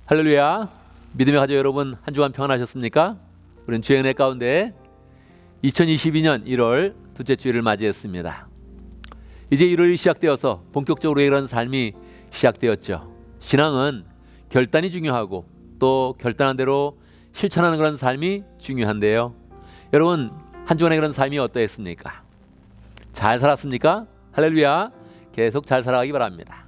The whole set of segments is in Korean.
할렐루야. 믿음의 가족 여러분, 한 주간 평안하셨습니까? 우리는 주의 은혜 가운데 2022년 1월 둘째 주일을 맞이했습니다. 이제 1월이 시작되어서 본격적으로 이런 삶이 시작되었죠. 신앙은 결단이 중요하고 또 결단한 대로 실천하는 그런 삶이 중요한데요. 여러분, 한 주간의 그런 삶이 어떠했습니까? 잘 살았습니까? 할렐루야. 계속 잘 살아가기 바랍니다.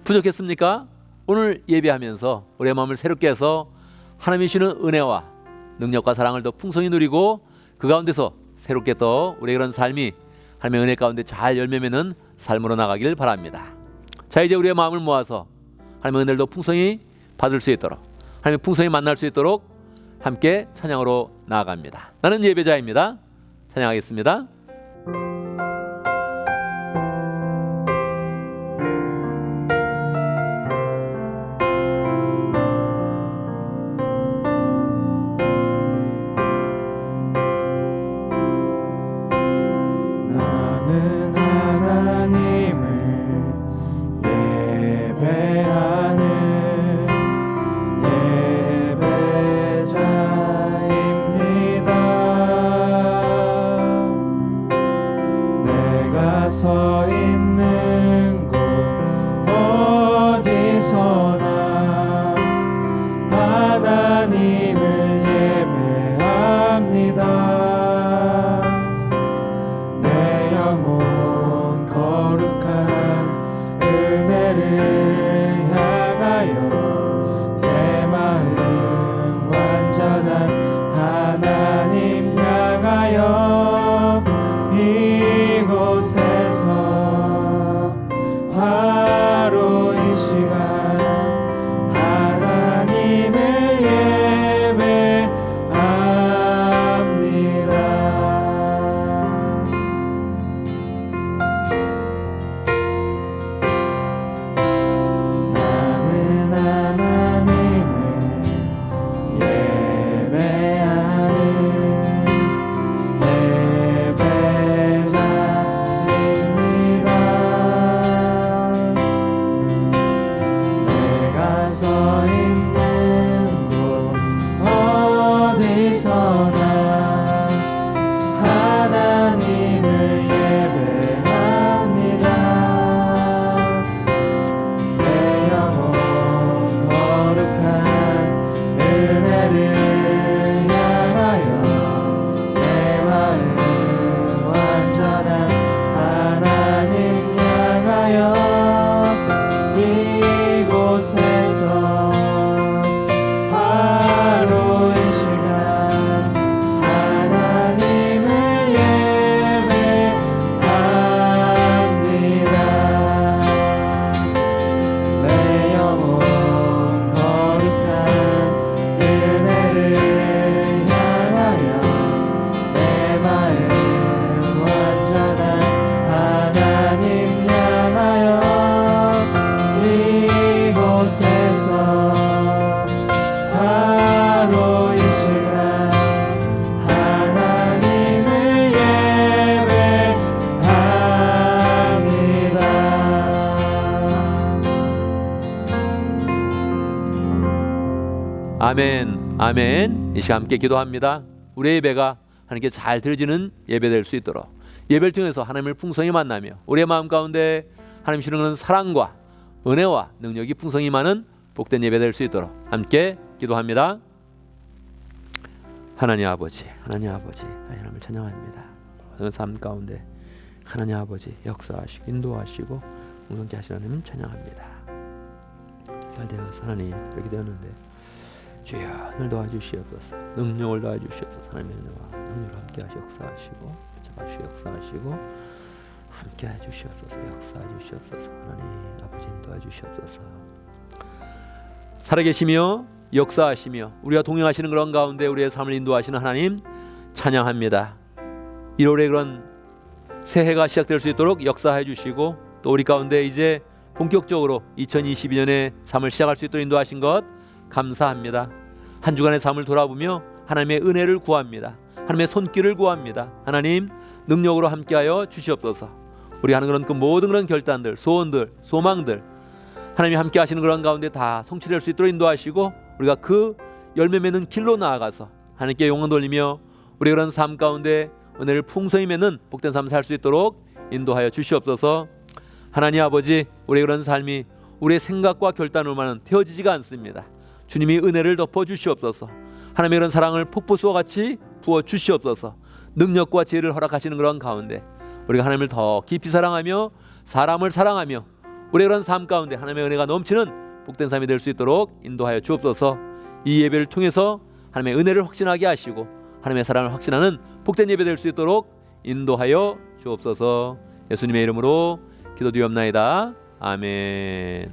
부족했습니까? 오늘 예배하면서 우리의 마음을 새롭게 해서 하나님이 주시는 은혜와 능력과 사랑을 더 풍성히 누리고 그 가운데서 새롭게 또 우리의 그런 삶이 하나님의 은혜 가운데 잘 열매 맺는 삶으로 나가길 바랍니다. 자, 이제 우리의 마음을 모아서 하나님의 은혜를 더 풍성히 받을 수 있도록, 하나님의 풍성히 만날 수 있도록 함께 찬양으로 나아갑니다. 나는 예배자입니다. 찬양하겠습니다. 나는 하나님을 예배하는 예배자입니다. 내가 서 있는 곳 어디서나 하나님을 예배합니다. 거룩한 은혜를 향하여 내 마음 완전한 하나님 향하여 이곳에서 바로 이 시간 하나님을 예배합니다. 서 있는 곳 어디서나 하나님을 예배합니다. 내 영혼 거룩한 은혜를 향하여 내 마음 완전한 하나님 향하여 이곳에서 바로 이 시간 하나님을 예배합니다. 내 영혼 거룩한 은혜를 향하여 내 마음 완전한 하나님 향하여 이곳에서 바로 이 시간 하나님을 예배합니다. 아멘, 아멘. 이 시간 함께 기도합니다. 우리의 예배가 하나님께 잘 드려지는 예배될 수 있도록 예배를 통해서 하나님을 풍성히 만나며 우리의 마음 가운데 하나님 주시는 사랑과 은혜와 능력이 풍성히 많은 복된 예배 될 수 있도록 함께 기도합니다. 하나님 아버지, 하나님 아버지, 하나님을 찬양합니다. 모든 삶 가운데 하나님 아버지 역사하시고 인도하시고 풍성케 하시는 하나님 찬양합니다. 잘 되어서 하나님 이렇게 되었는데 주여 늘 도와주시옵소서. 능력을 도와주시옵소서. 하나님의 은혜와 능력을 함께 하시 역사하시고 잡아주시 역사하시고 함께 해주시옵소서. 역사해 주시옵소서. 하나님 아버지 도와주시옵소서. 살아계시며 역사하시며 우리와 동행하시는 그런 가운데 우리의 삶을 인도하시는 하나님 찬양합니다. 1월의 그런 새해가 시작될 수 있도록 역사해 주시고 또 우리 가운데 이제 본격적으로 2022년의 삶을 시작할 수 있도록 인도하신 것 감사합니다. 한 주간의 삶을 돌아보며 하나님의 은혜를 구합니다. 하나님의 손길을 구합니다. 하나님 능력으로 함께하여 주시옵소서. 우리 하는 그런 그 모든 그런 결단들, 소원들, 소망들 하나님이 함께 하시는 그런 가운데 다 성취될 수 있도록 인도하시고 우리가 그 열매 맺는 길로 나아가서 하나님께 영광 돌리며 우리 그런 삶 가운데 은혜를 풍성히 맺는 복된 삶 살 수 있도록 인도하여 주시옵소서. 하나님 아버지, 우리의 그런 삶이 우리의 생각과 결단으로만은 되어지지가 않습니다. 주님이 은혜를 덮어 주시옵소서. 하나님의 그런 사랑을 폭포수와 같이 부어 주시옵소서. 능력과 지혜를 허락하시는 그런 가운데 우리가 하나님을 더 깊이 사랑하며 사람을 사랑하며 우리의 그런 삶 가운데 하나님의 은혜가 넘치는 복된 삶이 될 수 있도록 인도하여 주옵소서. 이 예배를 통해서 하나님의 은혜를 확신하게 하시고 하나님의 사랑을 확신하는 복된 예배 될 수 있도록 인도하여 주옵소서. 예수님의 이름으로 기도드리옵나이다. 아멘.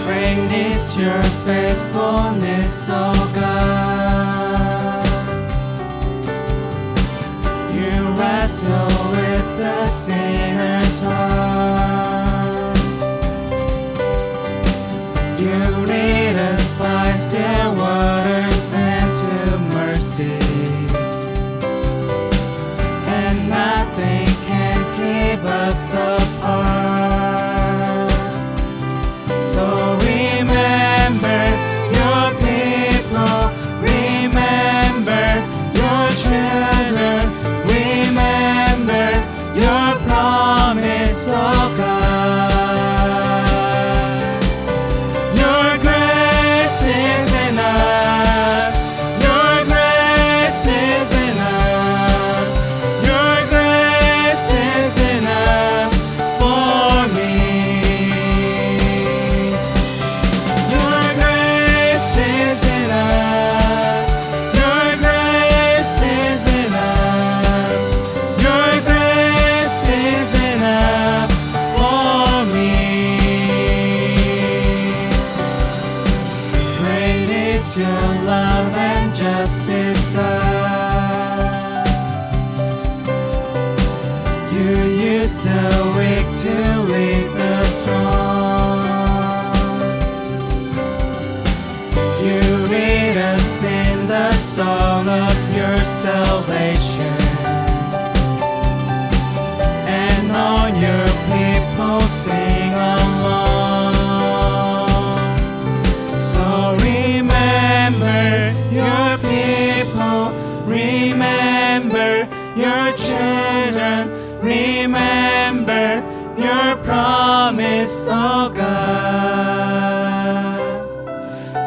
Great is your faithfulness, O God. You wrestle with the sinner's heart. You lead us by still waters and to mercy, and nothing can keep us apart. So remember your people, remember your children, remember your promise, oh God. Your grace is enough, your grace is enough, your grace is enough for me. Your grace is enough, your grace is enough, your grace is enough for me. Great is your love and justice, God. You use the weak to lead the strong. You lead us in the song of your salvation, and all your people sing along. So remember your people, remember your children, remember your promise, oh God.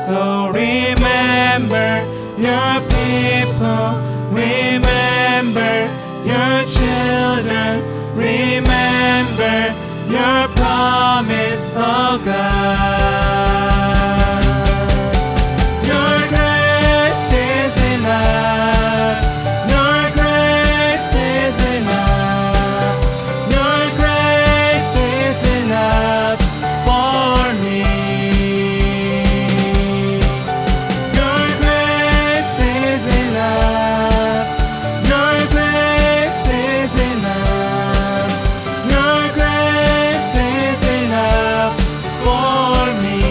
So remember your people, remember your children, remember your promise, oh God. Your grace is enough, your grace is enough, your grace is enough for me. Your grace is enough, your grace is enough, your grace is enough for me.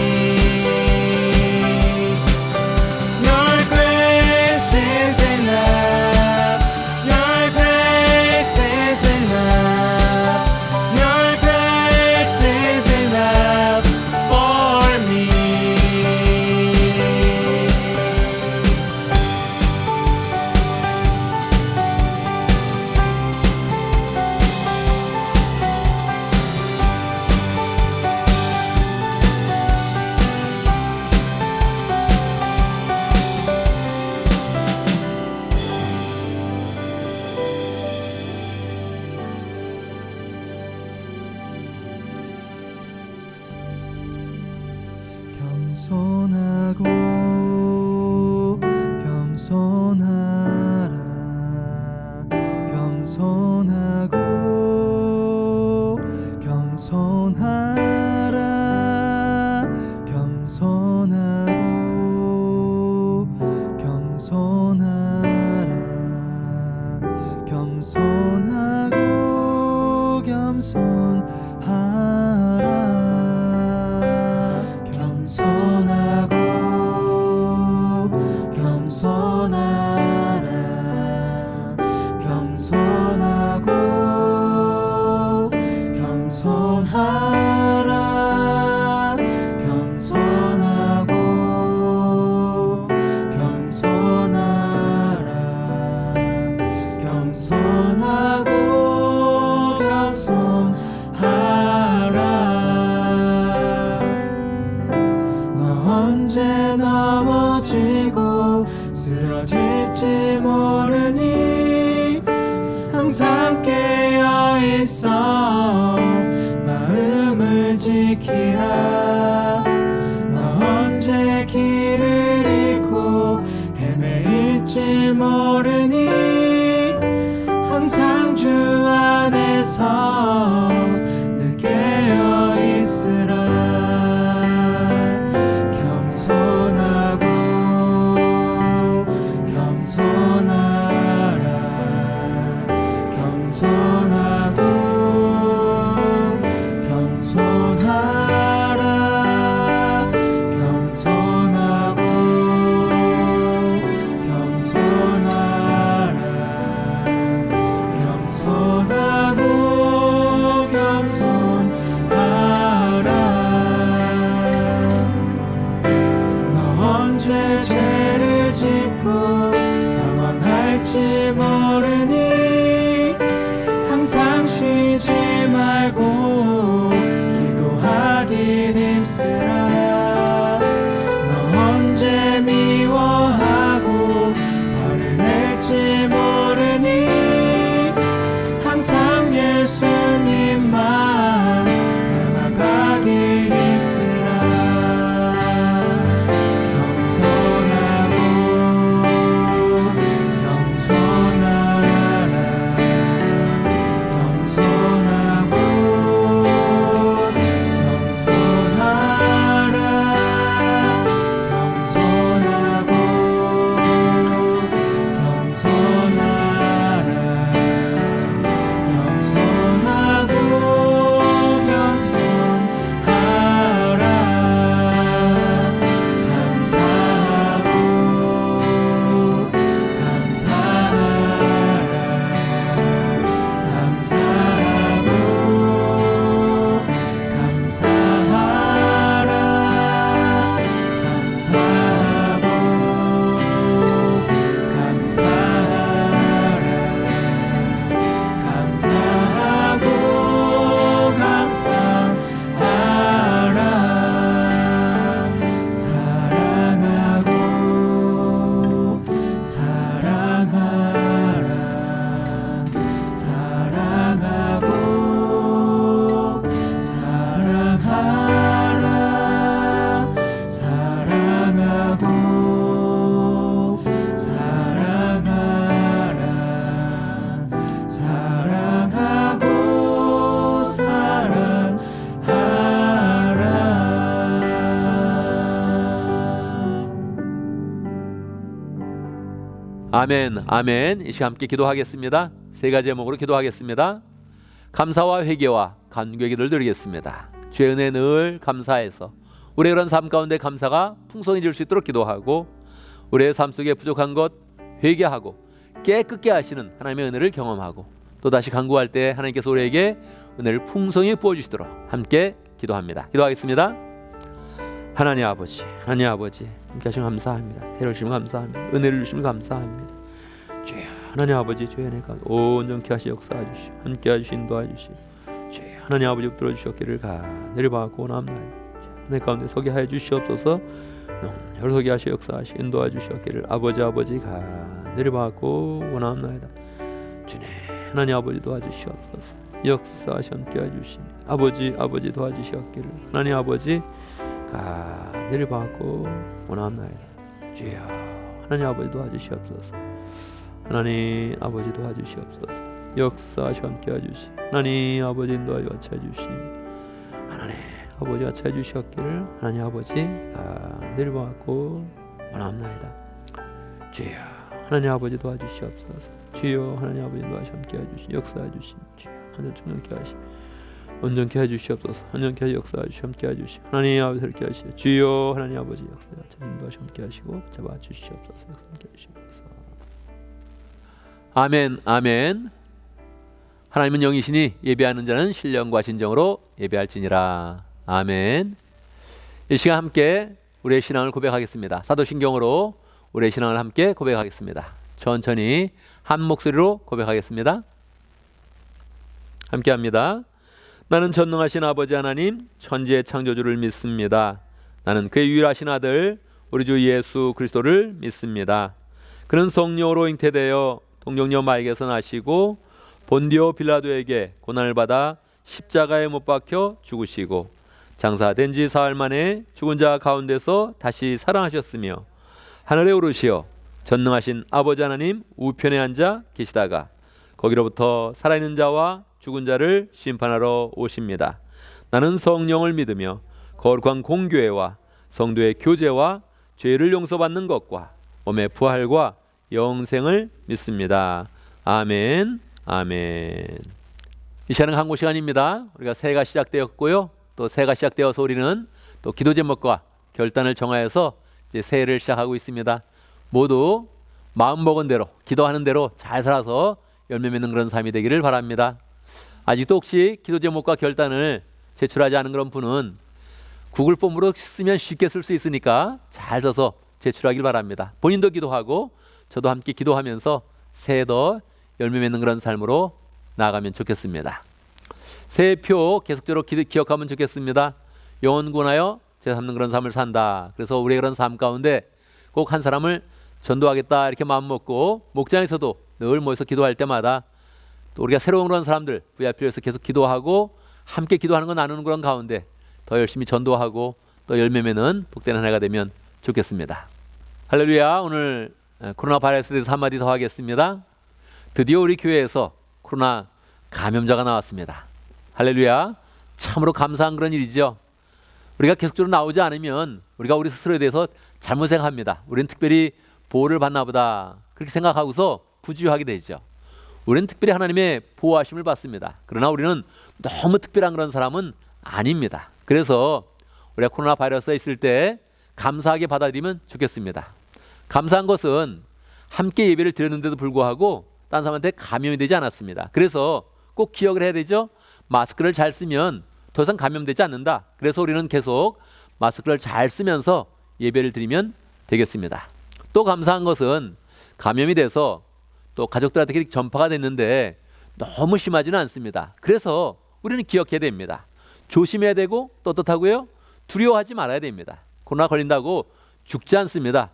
Your grace is enough, your grace is enough, your grace is enough for me. 겸손하고 겸손하라, 겸손하고 겸손하라, 겸손하고 겸손하라, 겸손하고 겸손하라. 있어 마음을 지키라. 너 언제 길을 잃고 헤매일지 모르니 항상 주 안에서 늘 깨어 있으라. 겸손하고 겸손하라. 겸손하고 겸손하라. 겸손하고 겸손하라. 겸손하고 겸손하라. 너 언제 죄를 짓고 방황할지 모르니 항상 쉬지 말고 기도하길 힘쓰라. 너 언제 미워하고 화를 낼지 모르니 항상 예수님만 닮아가길 힘쓰라. 겸손하고 겸손하라. 겸손하고 겸손하라. 겸손하고 겸손하라. 겸손하고 겸손하라. 감사하고 감사하라. 감사하고 감사하라. 사랑하고 사랑하라. 사랑하고 사랑하라. 사랑하고 사랑하라. 사랑하고 사랑하라. 아멘, 아멘. 이 시간 함께 기도하겠습니다. 세 가지 제목으로 기도하겠습니다. 감사와 회개와 간구의 기도를 드리겠습니다. 주의 은혜 늘 감사해서 우리의 그런 삶 가운데 감사가 풍성해질 수 있도록 기도하고 우리의 삶 속에 부족한 것 회개하고 깨끗게 하시는 하나님의 은혜를 경험하고 또다시 간구할 때 하나님께서 우리에게 은혜를 풍성히 부어주시도록 함께 기도합니다. 기도하겠습니다. 하나님 아버지, 하나님 아버지 함께 하시면 감사합니다. 새로 주시면 감사합니다. 은혜를 주시면 감사합니다. 주여 하나님 아버지 주의 은혜가 온전히 하시 역사해 주시고 함께 하시고 인도해 주시고 주여 하나님 아버지 붙들어 주셨기를 간절히 받고 원합니다. 하나님 가운데 서게 하여 주시옵소서. 여러 서게 하시 역사하시 인도해 주셨기를 아버지 간절히 받고 원합니다. 주님 하나님 아버지 도와주시옵소서. 역사하시 함께 해주시니 아버지 도와주시옵기를 하나님 아버지 간절히 받고 원합니다. 주여 하나님 아버지 도와주시옵소서. 하나님 아버지 도와주시옵소서. 역사하시 함께 해주시 하나님 아버지 인도하여 채주시니 하나님 아버지가 채주시옵기를 하나님 아버지 간절히 받고 원합니다. 주여 하나님 아버지 도와주시옵소서. 주여 하나님 아버지 도와주시 함께 해주시 역사해 주시 주여 하나님 충만케 하시 온전케 해주시옵소서. 온전케 하시 역사해 주시 함께 해주시 하나님 아버지 함께 하시 주여 하나님 아버지 역사해 인도하시 함께 하시고 잡아 주시옵소서. 함께 하시옵소서. 아멘, 아멘. 하나님은 영이시니 예배하는 자는 신령과 진정으로 예배할지니라. 아멘. 이 시간 함께 우리의 신앙을 고백하겠습니다. 사도신경으로 우리의 신앙을 함께 고백하겠습니다. 천천히 한 목소리로 고백하겠습니다. 함께 합니다. 나는 전능하신 아버지 하나님 천지의 창조주를 믿습니다. 나는 그의 유일하신 아들 우리 주 예수 그리스도를 믿습니다. 그는 성령으로 잉태되어 동정녀 마에게서 나시고 본디오 빌라도에게 고난을 받아 십자가에 못 박혀 죽으시고 장사된 지 사흘 만에 죽은 자 가운데서 다시 살아나셨으며 하늘에 오르시어 전능하신 아버지 하나님 우편에 앉아 계시다가 거기로부터 살아있는 자와 죽은 자를 심판하러 오십니다. 나는 성령을 믿으며 거룩한 공교회와 성도의 교제와 죄를 용서받는 것과 몸의 부활과 영생을 믿습니다. 아멘. 아멘. 이 시간은 한국 시간입니다. 우리가 새해가 시작되었고요. 또 새해가 시작되어서 우리는 또 기도 제목과 결단을 정하여서 이제 새해를 시작하고 있습니다. 모두 마음 먹은 대로 기도하는 대로 잘 살아서 열매 맺는 그런 삶이 되기를 바랍니다. 아직도 혹시 기도 제목과 결단을 제출하지 않은 그런 분은 구글 폼으로 쓰면 쉽게 쓸 수 있으니까 잘 써서 제출하길 바랍니다. 본인도 기도하고 저도 함께 기도하면서 새해도 열매 맺는 그런 삶으로 나아가면 좋겠습니다. 새해표 계속적으로 기억하면 좋겠습니다. 영혼 구원하여 제 삼는 그런 삶을 산다. 그래서 우리의 그런 삶 가운데 꼭 한 사람을 전도하겠다 이렇게 마음 먹고 목장에서도 늘 모여서 기도할 때마다 또 우리가 새로운 그런 사람들 VIP에서 계속 기도하고 함께 기도하는 거 나누는 그런 가운데 더 열심히 전도하고 또 열매 맺는 복된 한 해가 되면 좋겠습니다. 할렐루야. 오늘 코로나 바이러스에 대해서 한마디 더 하겠습니다. 드디어 우리 교회에서 코로나 감염자가 나왔습니다. 할렐루야. 참으로 감사한 그런 일이죠. 우리가 계속적으로 나오지 않으면 우리가 우리 스스로에 대해서 잘못 생각합니다. 우리는 특별히 보호를 받나 보다 그렇게 생각하고서 부주의하게 되죠. 우리는 특별히 하나님의 보호하심을 받습니다. 그러나 우리는 너무 특별한 그런 사람은 아닙니다. 그래서 우리가 코로나 바이러스가 있을 때 감사하게 받아들이면 좋겠습니다. 감사한 것은 함께 예배를 드렸는데도 불구하고 딴 사람한테 감염이 되지 않았습니다. 그래서 꼭 기억을 해야 되죠. 마스크를 잘 쓰면 더 이상 감염되지 않는다. 그래서 우리는 계속 마스크를 잘 쓰면서 예배를 드리면 되겠습니다. 또 감사한 것은 감염이 돼서 또 가족들한테 전파가 됐는데 너무 심하지는 않습니다. 그래서 우리는 기억해야 됩니다. 조심해야 되고 떳떳하고요. 두려워하지 말아야 됩니다. 코로나 걸린다고 죽지 않습니다.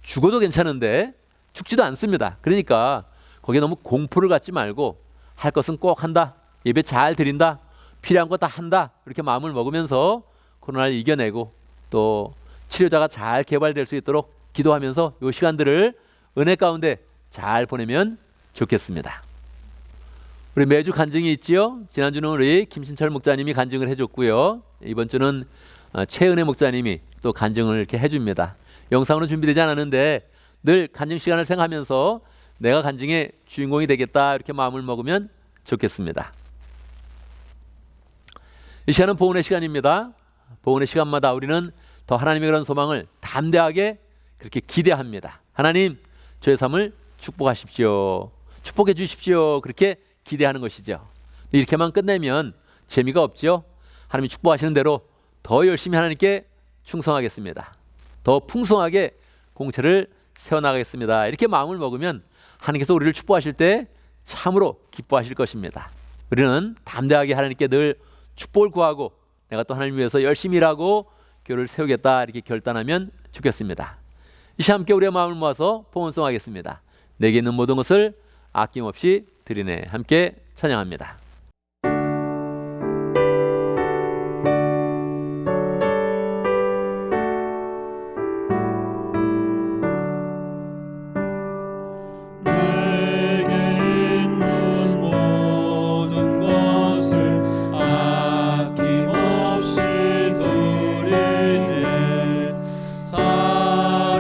죽어도 괜찮은데 죽지도 않습니다. 그러니까 거기에 너무 공포를 갖지 말고 할 것은 꼭 한다. 예배 잘 드린다. 필요한 거 다 한다. 이렇게 마음을 먹으면서 코로나를 이겨내고 또 치료자가 잘 개발될 수 있도록 기도하면서 이 시간들을 은혜 가운데 잘 보내면 좋겠습니다. 우리 매주 간증이 있지요. 지난주는 우리 김신철 목사님이 간증을 해줬고요. 이번 주는 최은혜 목사님이 또 간증을 이렇게 해줍니다. 영상으로 준비되지 않았는데 늘 간증 시간을 생각하면서 내가 간증의 주인공이 되겠다 이렇게 마음을 먹으면 좋겠습니다. 이 시간은 보은의 시간입니다. 보은의 시간마다 우리는 더 하나님의 그런 소망을 담대하게 그렇게 기대합니다. 하나님, 저의 삶을 축복하십시오. 축복해 주십시오. 그렇게 기대하는 것이죠. 이렇게만 끝내면 재미가 없죠. 하나님이 축복하시는 대로 더 열심히 하나님께 충성하겠습니다. 더 풍성하게 공채를 세워나가겠습니다. 이렇게 마음을 먹으면 하나님께서 우리를 축복하실 때 참으로 기뻐하실 것입니다. 우리는 담대하게 하나님께 늘 축복을 구하고 내가 또 하나님을 위해서 열심히 일하고 교회를 세우겠다 이렇게 결단하면 좋겠습니다. 이 시간 함께 우리의 마음을 모아서 봉헌송하겠습니다. 내게 있는 모든 것을 아낌없이 드리네. 함께 찬양합니다.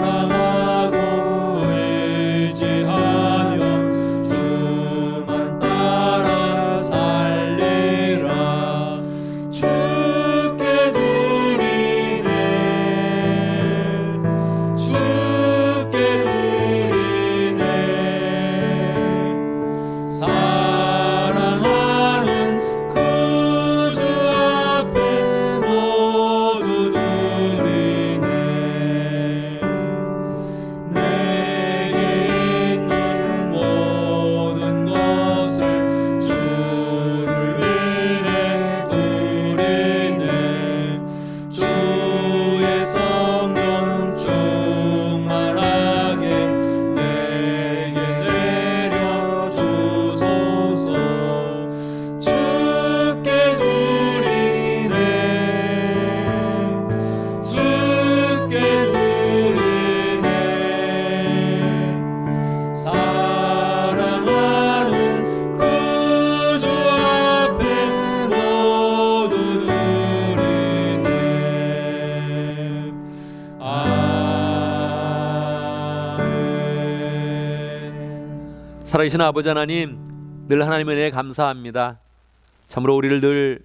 사랑하고 의지하며 주만 따라 살아계신 아버지 하나님, 늘 하나님의 은혜에 감사합니다. 참으로 우리를 늘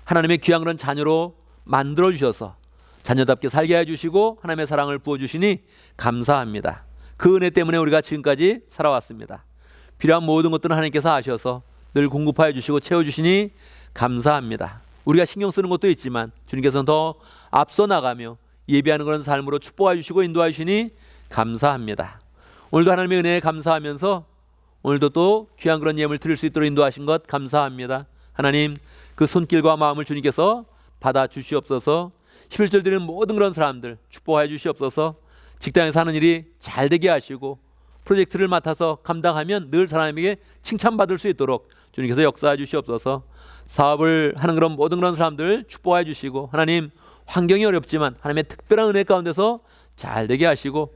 하나님의 귀한 그런 자녀로 만들어 주셔서 자녀답게 살게 해주시고 하나님의 사랑을 부어주시니 감사합니다. 그 은혜 때문에 우리가 지금까지 살아왔습니다. 필요한 모든 것들은 하나님께서 아셔서 늘 공급하여 주시고 채워주시니 감사합니다. 우리가 신경 쓰는 것도 있지만 주님께서는 더 앞서 나가며 예배하는 그런 삶으로 축복해 주시고 인도해 주시니 감사합니다. 오늘도 하나님의 은혜에 감사하면서 오늘도 또 귀한 그런 예물 드릴 수 있도록 인도하신 것 감사합니다. 하나님, 그 손길과 마음을 주님께서 받아 주시옵소서. 11절 드리는 모든 그런 사람들 축복해 주시옵소서. 직장에서 하는 일이 잘 되게 하시고 프로젝트를 맡아서 감당하면 늘 사람에게 칭찬받을 수 있도록 주님께서 역사해 주시옵소서. 사업을 하는 그런 모든 그런 사람들 축복해 주시고 하나님, 환경이 어렵지만 하나님의 특별한 은혜 가운데서 잘 되게 하시고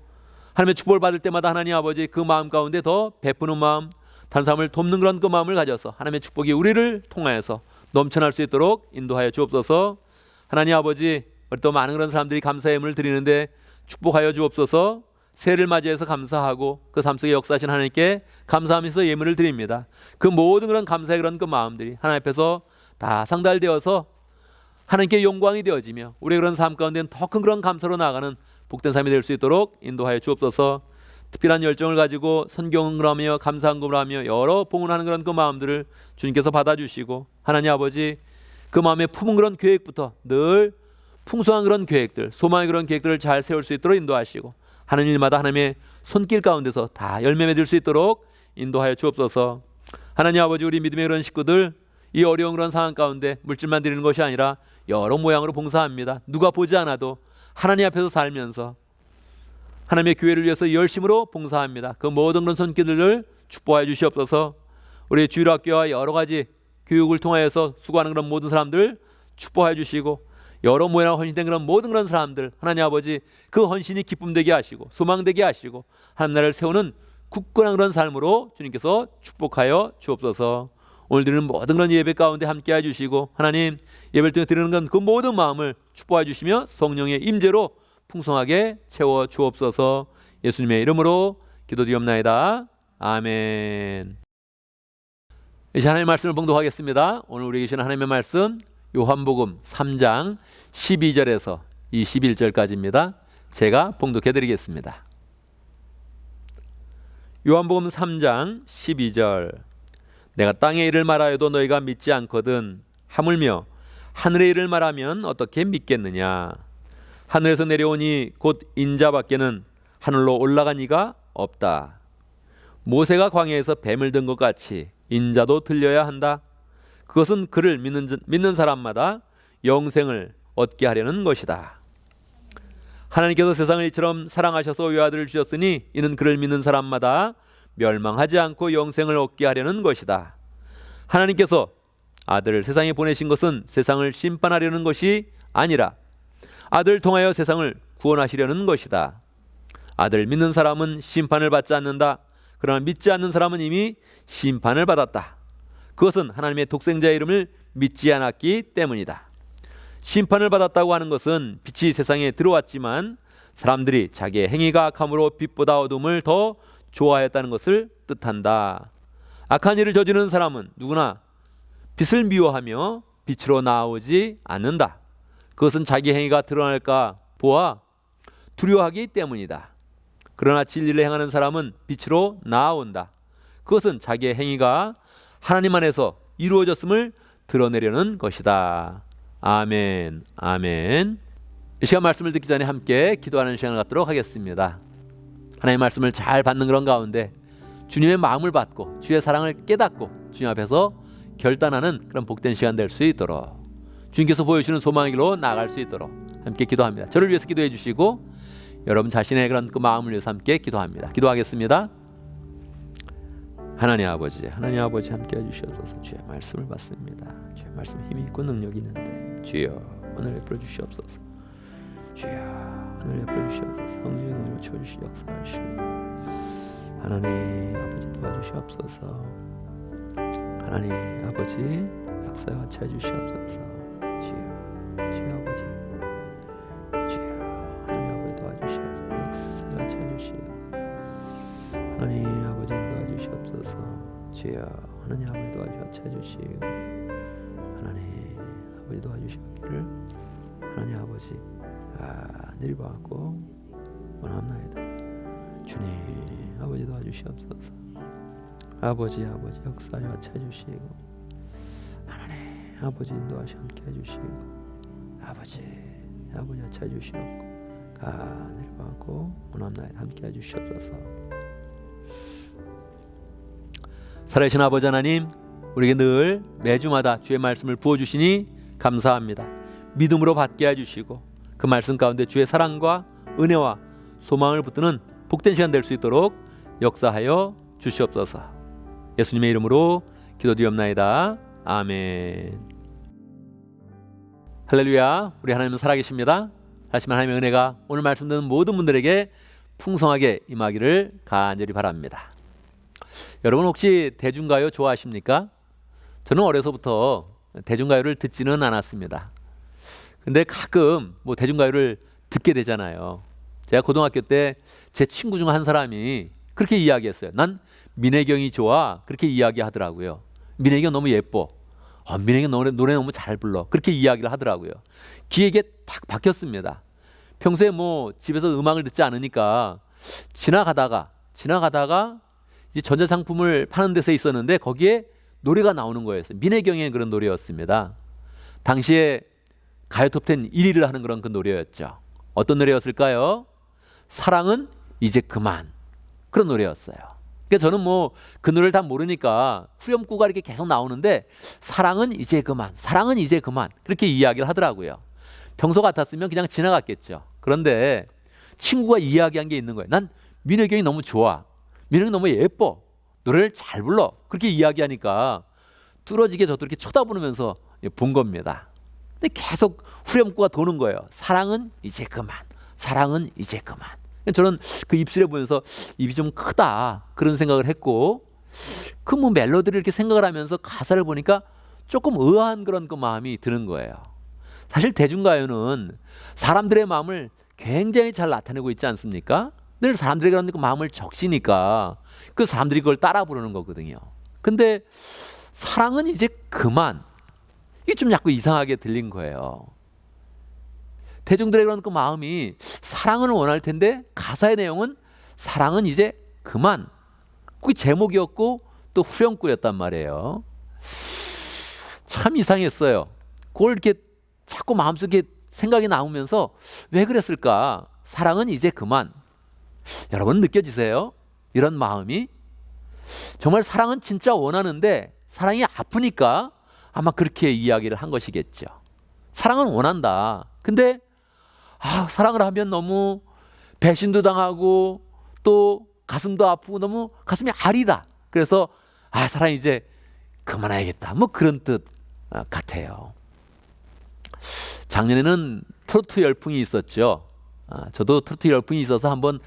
하나님의 축복을 받을 때마다 하나님 아버지 그 마음 가운데 더 베푸는 마음, 다른 사람을 돕는 그런 그 마음을 가져서 하나님의 축복이 우리를 통하여서 넘쳐날 수 있도록 인도하여 주옵소서. 하나님 아버지, 우리 또 많은 그런 사람들이 감사의 예물을 드리는데 축복하여 주옵소서. 새해를 맞이해서 감사하고 그 삶 속에 역사하신 하나님께 감사하면서 예물을 드립니다. 그 모든 그런 감사의 그런 그 마음들이 하나님 앞에서 다 상달되어서 하나님께 영광이 되어지며 우리의 그런 삶 가운데는 더 큰 그런 감사로 나아가는 복된 삶이 될 수 있도록 인도하여 주옵소서. 특별한 열정을 가지고 선경을 하며 감사한금을 하며 여러 봉헌하는 그런 그 마음들을 주님께서 받아주시고 하나님 아버지, 그 마음에 품은 그런 계획부터 늘 풍성한 그런 계획들, 소망의 그런 계획들을 잘 세울 수 있도록 인도하시고 하는 일마다 하나님의 손길 가운데서 다 열매 맺을 수 있도록 인도하여 주옵소서. 하나님 아버지, 우리 믿음의 그런 식구들 이 어려운 그런 상황 가운데 물질만 드리는 것이 아니라 여러 모양으로 봉사합니다. 누가 보지 않아도 하나님 앞에서 살면서 하나님의 교회를 위해서 열심으로 봉사합니다. 그 모든 그런 손길들을 축복하여 주시옵소서. 우리 주일학교와 여러 가지 교육을 통하여서 수고하는 그런 모든 사람들 축복하여 주시고 여러 모양 헌신된 그런 모든 그런 사람들 하나님 아버지, 그 헌신이 기쁨되게 하시고 소망되게 하시고 하나님 나라를 세우는 굳건한 그런 삶으로 주님께서 축복하여 주옵소서. 오늘 드리는 모든 그런 예배 가운데 함께 해주시고 하나님, 예배를 통해 드리는 건 그 모든 마음을 축복해 주시며 성령의 임재로 풍성하게 채워 주옵소서. 예수님의 이름으로 기도드리옵나이다. 아멘. 이제 하나님의 말씀을 봉독하겠습니다. 오늘 우리에게 주신 하나님의 말씀 요한복음 3장 12절에서 21절까지입니다. 제가 봉독해 드리겠습니다. 요한복음 3장 12절. 내가 땅의 일을 말하여도 너희가 믿지 않거든 하물며 하늘의 일을 말하면 어떻게 믿겠느냐. 하늘에서 내려오니 곧 인자 밖에는 하늘로 올라간 이가 없다. 모세가 광야에서 뱀을 든 것 같이 인자도 들려야 한다. 그것은 그를 믿는 사람마다 영생을 얻게 하려는 것이다. 하나님께서 세상을 이처럼 사랑하셔서 외아들을 주셨으니 이는 그를 믿는 사람마다 멸망하지 않고 영생을 얻게 하려는 것이다. 하나님께서 아들을 세상에 보내신 것은 세상을 심판하려는 것이 아니라 아들을 통하여 세상을 구원하시려는 것이다. 아들 믿는 사람은 심판을 받지 않는다. 그러나 믿지 않는 사람은 이미 심판을 받았다. 그것은 하나님의 독생자의 이름을 믿지 않았기 때문이다. 심판을 받았다고 하는 것은 빛이 세상에 들어왔지만 사람들이 자기의 행위가 악함으로 빛보다 어둠을 더 좋아했다는 것을 뜻한다. 악한 일을 저지르는 사람은 누구나 빛을 미워하며 빛으로 나오지 않는다. 그것은 자기 행위가 드러날까 보아 두려워하기 때문이다. 그러나 진리를 행하는 사람은 빛으로 나아온다. 그것은 자기의 행위가 하나님 안에서 이루어졌음을 드러내려는 것이다. 아멘. 아멘. 이 시간 말씀을 듣기 전에 함께 기도하는 시간을 갖도록 하겠습니다. 하나님의 말씀을 잘 받는 그런 가운데 주님의 마음을 받고 주의 사랑을 깨닫고 주님 앞에서 결단하는 그런 복된 시간 될 수 있도록 주님께서 보여주시는 소망의 길로 나아갈 수 있도록 함께 기도합니다. 저를 위해서 기도해 주시고 여러분 자신의 그런 그 마음을 위해서 함께 기도합니다. 기도하겠습니다. 하나님 아버지 함께 해주시옵소서. 주의 말씀을 받습니다. 주의 말씀 힘이 있고 능력이 있는데 주여 오늘 베풀어 주시옵소서. 주여 오늘 베풀어 주시옵소서. 성령의 능력을 채워주시 역사하시고 하나님 아버지 도와주시옵소서. 하나님 아버지 역사와 채워주시옵소서. 주여 아버지 주여 하나님 아버지 도와주시옵소서. 역사와 채워주시옵소서. 하나님 아버지 도와주시옵소서. 주여 하나님 아버지 도와주셔 찾으시고 하나님 아버지 도와주시기를 하나님 아버지 늘 봐갖고 원합나이다. 주님 아버지 도와주시옵소서. 아버지 역사여 찾으시고 하나님 아버지 인도하시 함께 해주시고 아버지 찾으시옵고 늘 봐갖고 원합나이다. 함께 해주시옵소서. 살아계신 아버지 하나님, 우리에게 늘 매주마다 주의 말씀을 부어주시니 감사합니다. 믿음으로 받게 해주시고 그 말씀 가운데 주의 사랑과 은혜와 소망을 붙드는 복된 시간 될 수 있도록 역사하여 주시옵소서. 예수님의 이름으로 기도드리옵나이다. 아멘. 할렐루야. 우리 하나님은 살아계십니다. 하시면 하나님의 은혜가 오늘 말씀 듣는 모든 분들에게 풍성하게 임하기를 간절히 바랍니다. 여러분 혹시 대중가요 좋아하십니까? 저는 어려서부터 대중가요를 듣지는 않았습니다. 근데 가끔 대중가요를 듣게 되잖아요. 제가 고등학교 때 제 친구 중 한 사람이 그렇게 이야기했어요. 난 민혜경이 좋아. 그렇게 이야기하더라고요. 민혜경 너무 예뻐. 민혜경 노래 너무 잘 불러. 그렇게 이야기를 하더라고요. 귀에 딱 박혔습니다. 평소에 집에서 음악을 듣지 않으니까 지나가다가 이제 전자상품을 파는 데서 있었는데 거기에 노래가 나오는 거였어요. 민혜경의 그런 노래였습니다. 당시에 가요톱10 1위를 하는 그런 그 노래였죠. 어떤 노래였을까요? 사랑은 이제 그만. 그런 노래였어요. 그러니까 저는 그 노래를 다 모르니까 후렴구가 이렇게 계속 나오는데 사랑은 이제 그만, 사랑은 이제 그만 그렇게 이야기를 하더라고요. 평소 같았으면 그냥 지나갔겠죠. 그런데 친구가 이야기한 게 있는 거예요. 난 민혜경이 너무 좋아. 민혜경이 너무 예뻐. 노래를 잘 불러. 그렇게 이야기하니까 뚫어지게 저도 이렇게 쳐다보면서 본 겁니다. 근데 계속 후렴구가 도는 거예요. 사랑은 이제 그만, 사랑은 이제 그만. 저는 그 입술에 보면서 입이 좀 크다 그런 생각을 했고 그 멜로디를 이렇게 생각을 하면서 가사를 보니까 조금 의아한 그런 그 마음이 드는 거예요. 사실 대중가요는 사람들의 마음을 굉장히 잘 나타내고 있지 않습니까? 늘 사람들이 그런 그 마음을 적시니까 그 사람들이 그걸 따라 부르는 거거든요. 근데 사랑은 이제 그만, 이게 좀 자꾸 이상하게 들린 거예요. 대중들의 그런 그 마음이 사랑을 원할 텐데 가사의 내용은 사랑은 이제 그만. 그게 제목이었고 또 후렴구였단 말이에요. 참 이상했어요. 그걸 이렇게 자꾸 마음속에 생각이 나오면서 왜 그랬을까? 사랑은 이제 그만. 여러분 느껴지세요? 이런 마음이? 정말 사랑은 진짜 원하는데 사랑이 아프니까 아마 그렇게 이야기를 한 것이겠죠. 사랑은 원한다. 근데 사랑을 하면 너무 배신도 당하고 또 가슴도 아프고 너무 가슴이 아리다. 그래서 사랑 이제 그만해야겠다. 그런 뜻 같아요. 작년에는 트로트 열풍이 있었죠. 저도 트로트 열풍이 있어서 한번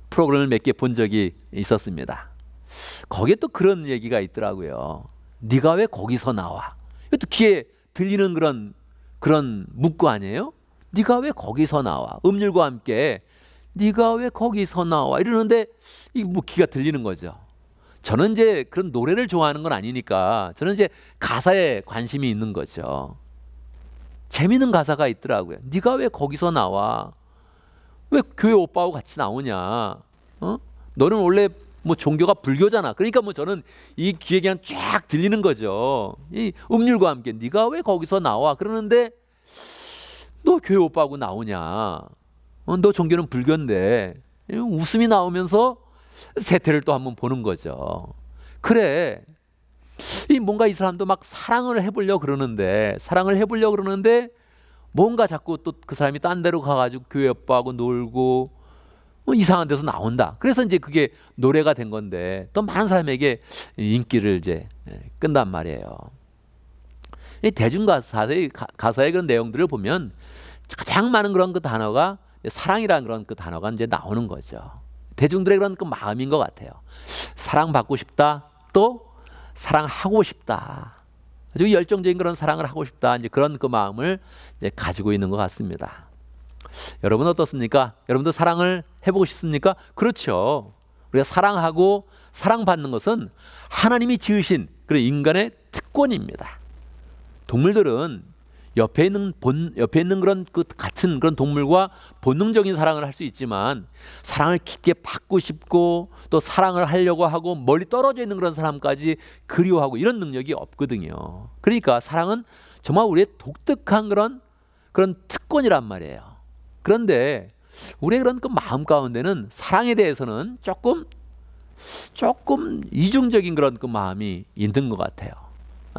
프로그램을 몇 개 본 적이 있었습니다. 거기에 또 그런 얘기가 있더라고요. 네가 왜 거기서 나와? 이것도 귀에 들리는 그런 문구 아니에요? 네가 왜 거기서 나와? 음률과 함께 네가 왜 거기서 나와? 이러는데 이게 귀가 들리는 거죠. 저는 이제 그런 노래를 좋아하는 건 아니니까 저는 이제 가사에 관심이 있는 거죠. 재미있는 가사가 있더라고요. 네가 왜 거기서 나와? 왜 교회 오빠하고 같이 나오냐? 너는 원래 종교가 불교잖아. 그러니까 저는 이 귀에 그냥 쫙 들리는 거죠. 이 음률과 함께 네가 왜 거기서 나와? 그러는데 너 교회 오빠하고 나오냐? 너 종교는 불교인데. 웃음이 나오면서 세태를 또 한번 보는 거죠. 그래. 뭔가 이 사람도 막 사랑을 해보려고 그러는데 뭔가 자꾸 또 그 사람이 딴 데로 가가지고 교회 오빠하고 놀고 이상한 데서 나온다. 그래서 이제 그게 노래가 된 건데 또 많은 사람에게 인기를 이제 끈단 말이에요. 이 대중가사의 그런 내용들을 보면 가장 많은 그런 그 단어가 사랑이라는 그런 그 단어가 이제 나오는 거죠. 대중들의 그런 그 마음인 것 같아요. 사랑받고 싶다, 또 사랑하고 싶다. 아주 열정적인 그런 사랑을 하고 싶다. 이제 그런 그 마음을 이제 가지고 있는 것 같습니다. 여러분 어떻습니까? 여러분도 사랑을 해보고 싶습니까? 그렇죠. 우리가 사랑하고 사랑받는 것은 하나님이 지으신 그런 인간의 특권입니다. 동물들은 옆에 있는 그런 그 같은 그런 동물과 본능적인 사랑을 할 수 있지만 사랑을 깊게 받고 싶고 또 사랑을 하려고 하고 멀리 떨어져 있는 그런 사람까지 그리워하고 이런 능력이 없거든요. 그러니까 사랑은 정말 우리의 독특한 그런 특권이란 말이에요. 그런데 우리의 그런 그 마음 가운데는 사랑에 대해서는 조금 이중적인 그런 그 마음이 있는 것 같아요.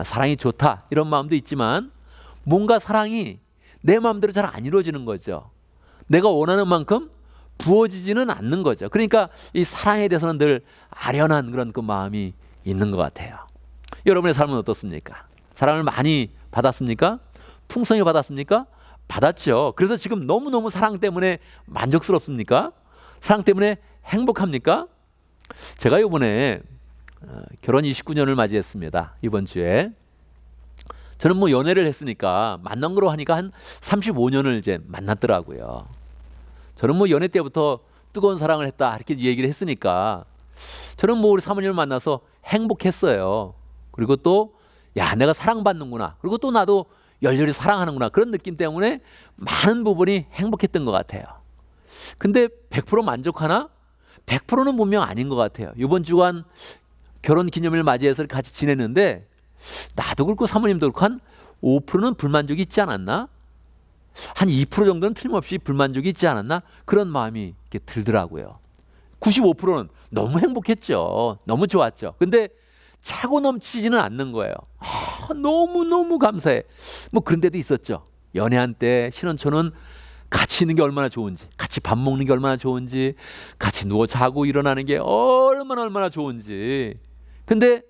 사랑이 좋다 이런 마음도 있지만 뭔가 사랑이 내 마음대로 잘 안 이루어지는 거죠. 내가 원하는 만큼 부어지지는 않는 거죠. 그러니까 이 사랑에 대해서는 늘 아련한 그런 그 마음이 있는 것 같아요. 여러분의 삶은 어떻습니까? 사랑을 많이 받았습니까? 풍성히 받았습니까? 받았죠. 그래서 지금 너무너무 사랑 때문에 만족스럽습니까? 사랑 때문에 행복합니까? 제가 이번에 결혼 29년을 맞이했습니다. 이번 주에. 저는 뭐 연애를 했으니까 만난 거로 하니까 한 35년을 이제 만났더라고요. 저는 뭐 연애 때부터 뜨거운 사랑을 했다 이렇게 얘기를 했으니까 저는 뭐 우리 사모님을 만나서 행복했어요. 그리고 또 야, 내가 사랑받는구나. 그리고 또 나도 열렬히 사랑하는구나. 그런 느낌 때문에 많은 부분이 행복했던 것 같아요. 근데 100% 만족하나? 100%는 분명 아닌 것 같아요. 이번 주간 결혼 기념일 맞이해서 같이 지냈는데 나도 그렇고 사모님도 그렇고 한 5%는 불만족이 있지 않았나? 한 2% 정도는 틀림없이 불만족이 있지 않았나? 그런 마음이 이렇게 들더라고요. 95%는 너무 행복했죠. 너무 좋았죠. 근데 차고 넘치지는 않는 거예요. 너무너무 감사해. 뭐 그런 데도 있었죠. 연애한 때 신혼초는 같이 있는 게 얼마나 좋은지, 같이 밥 먹는 게 얼마나 좋은지, 같이 누워 자고 일어나는 게 얼마나 좋은지. 근데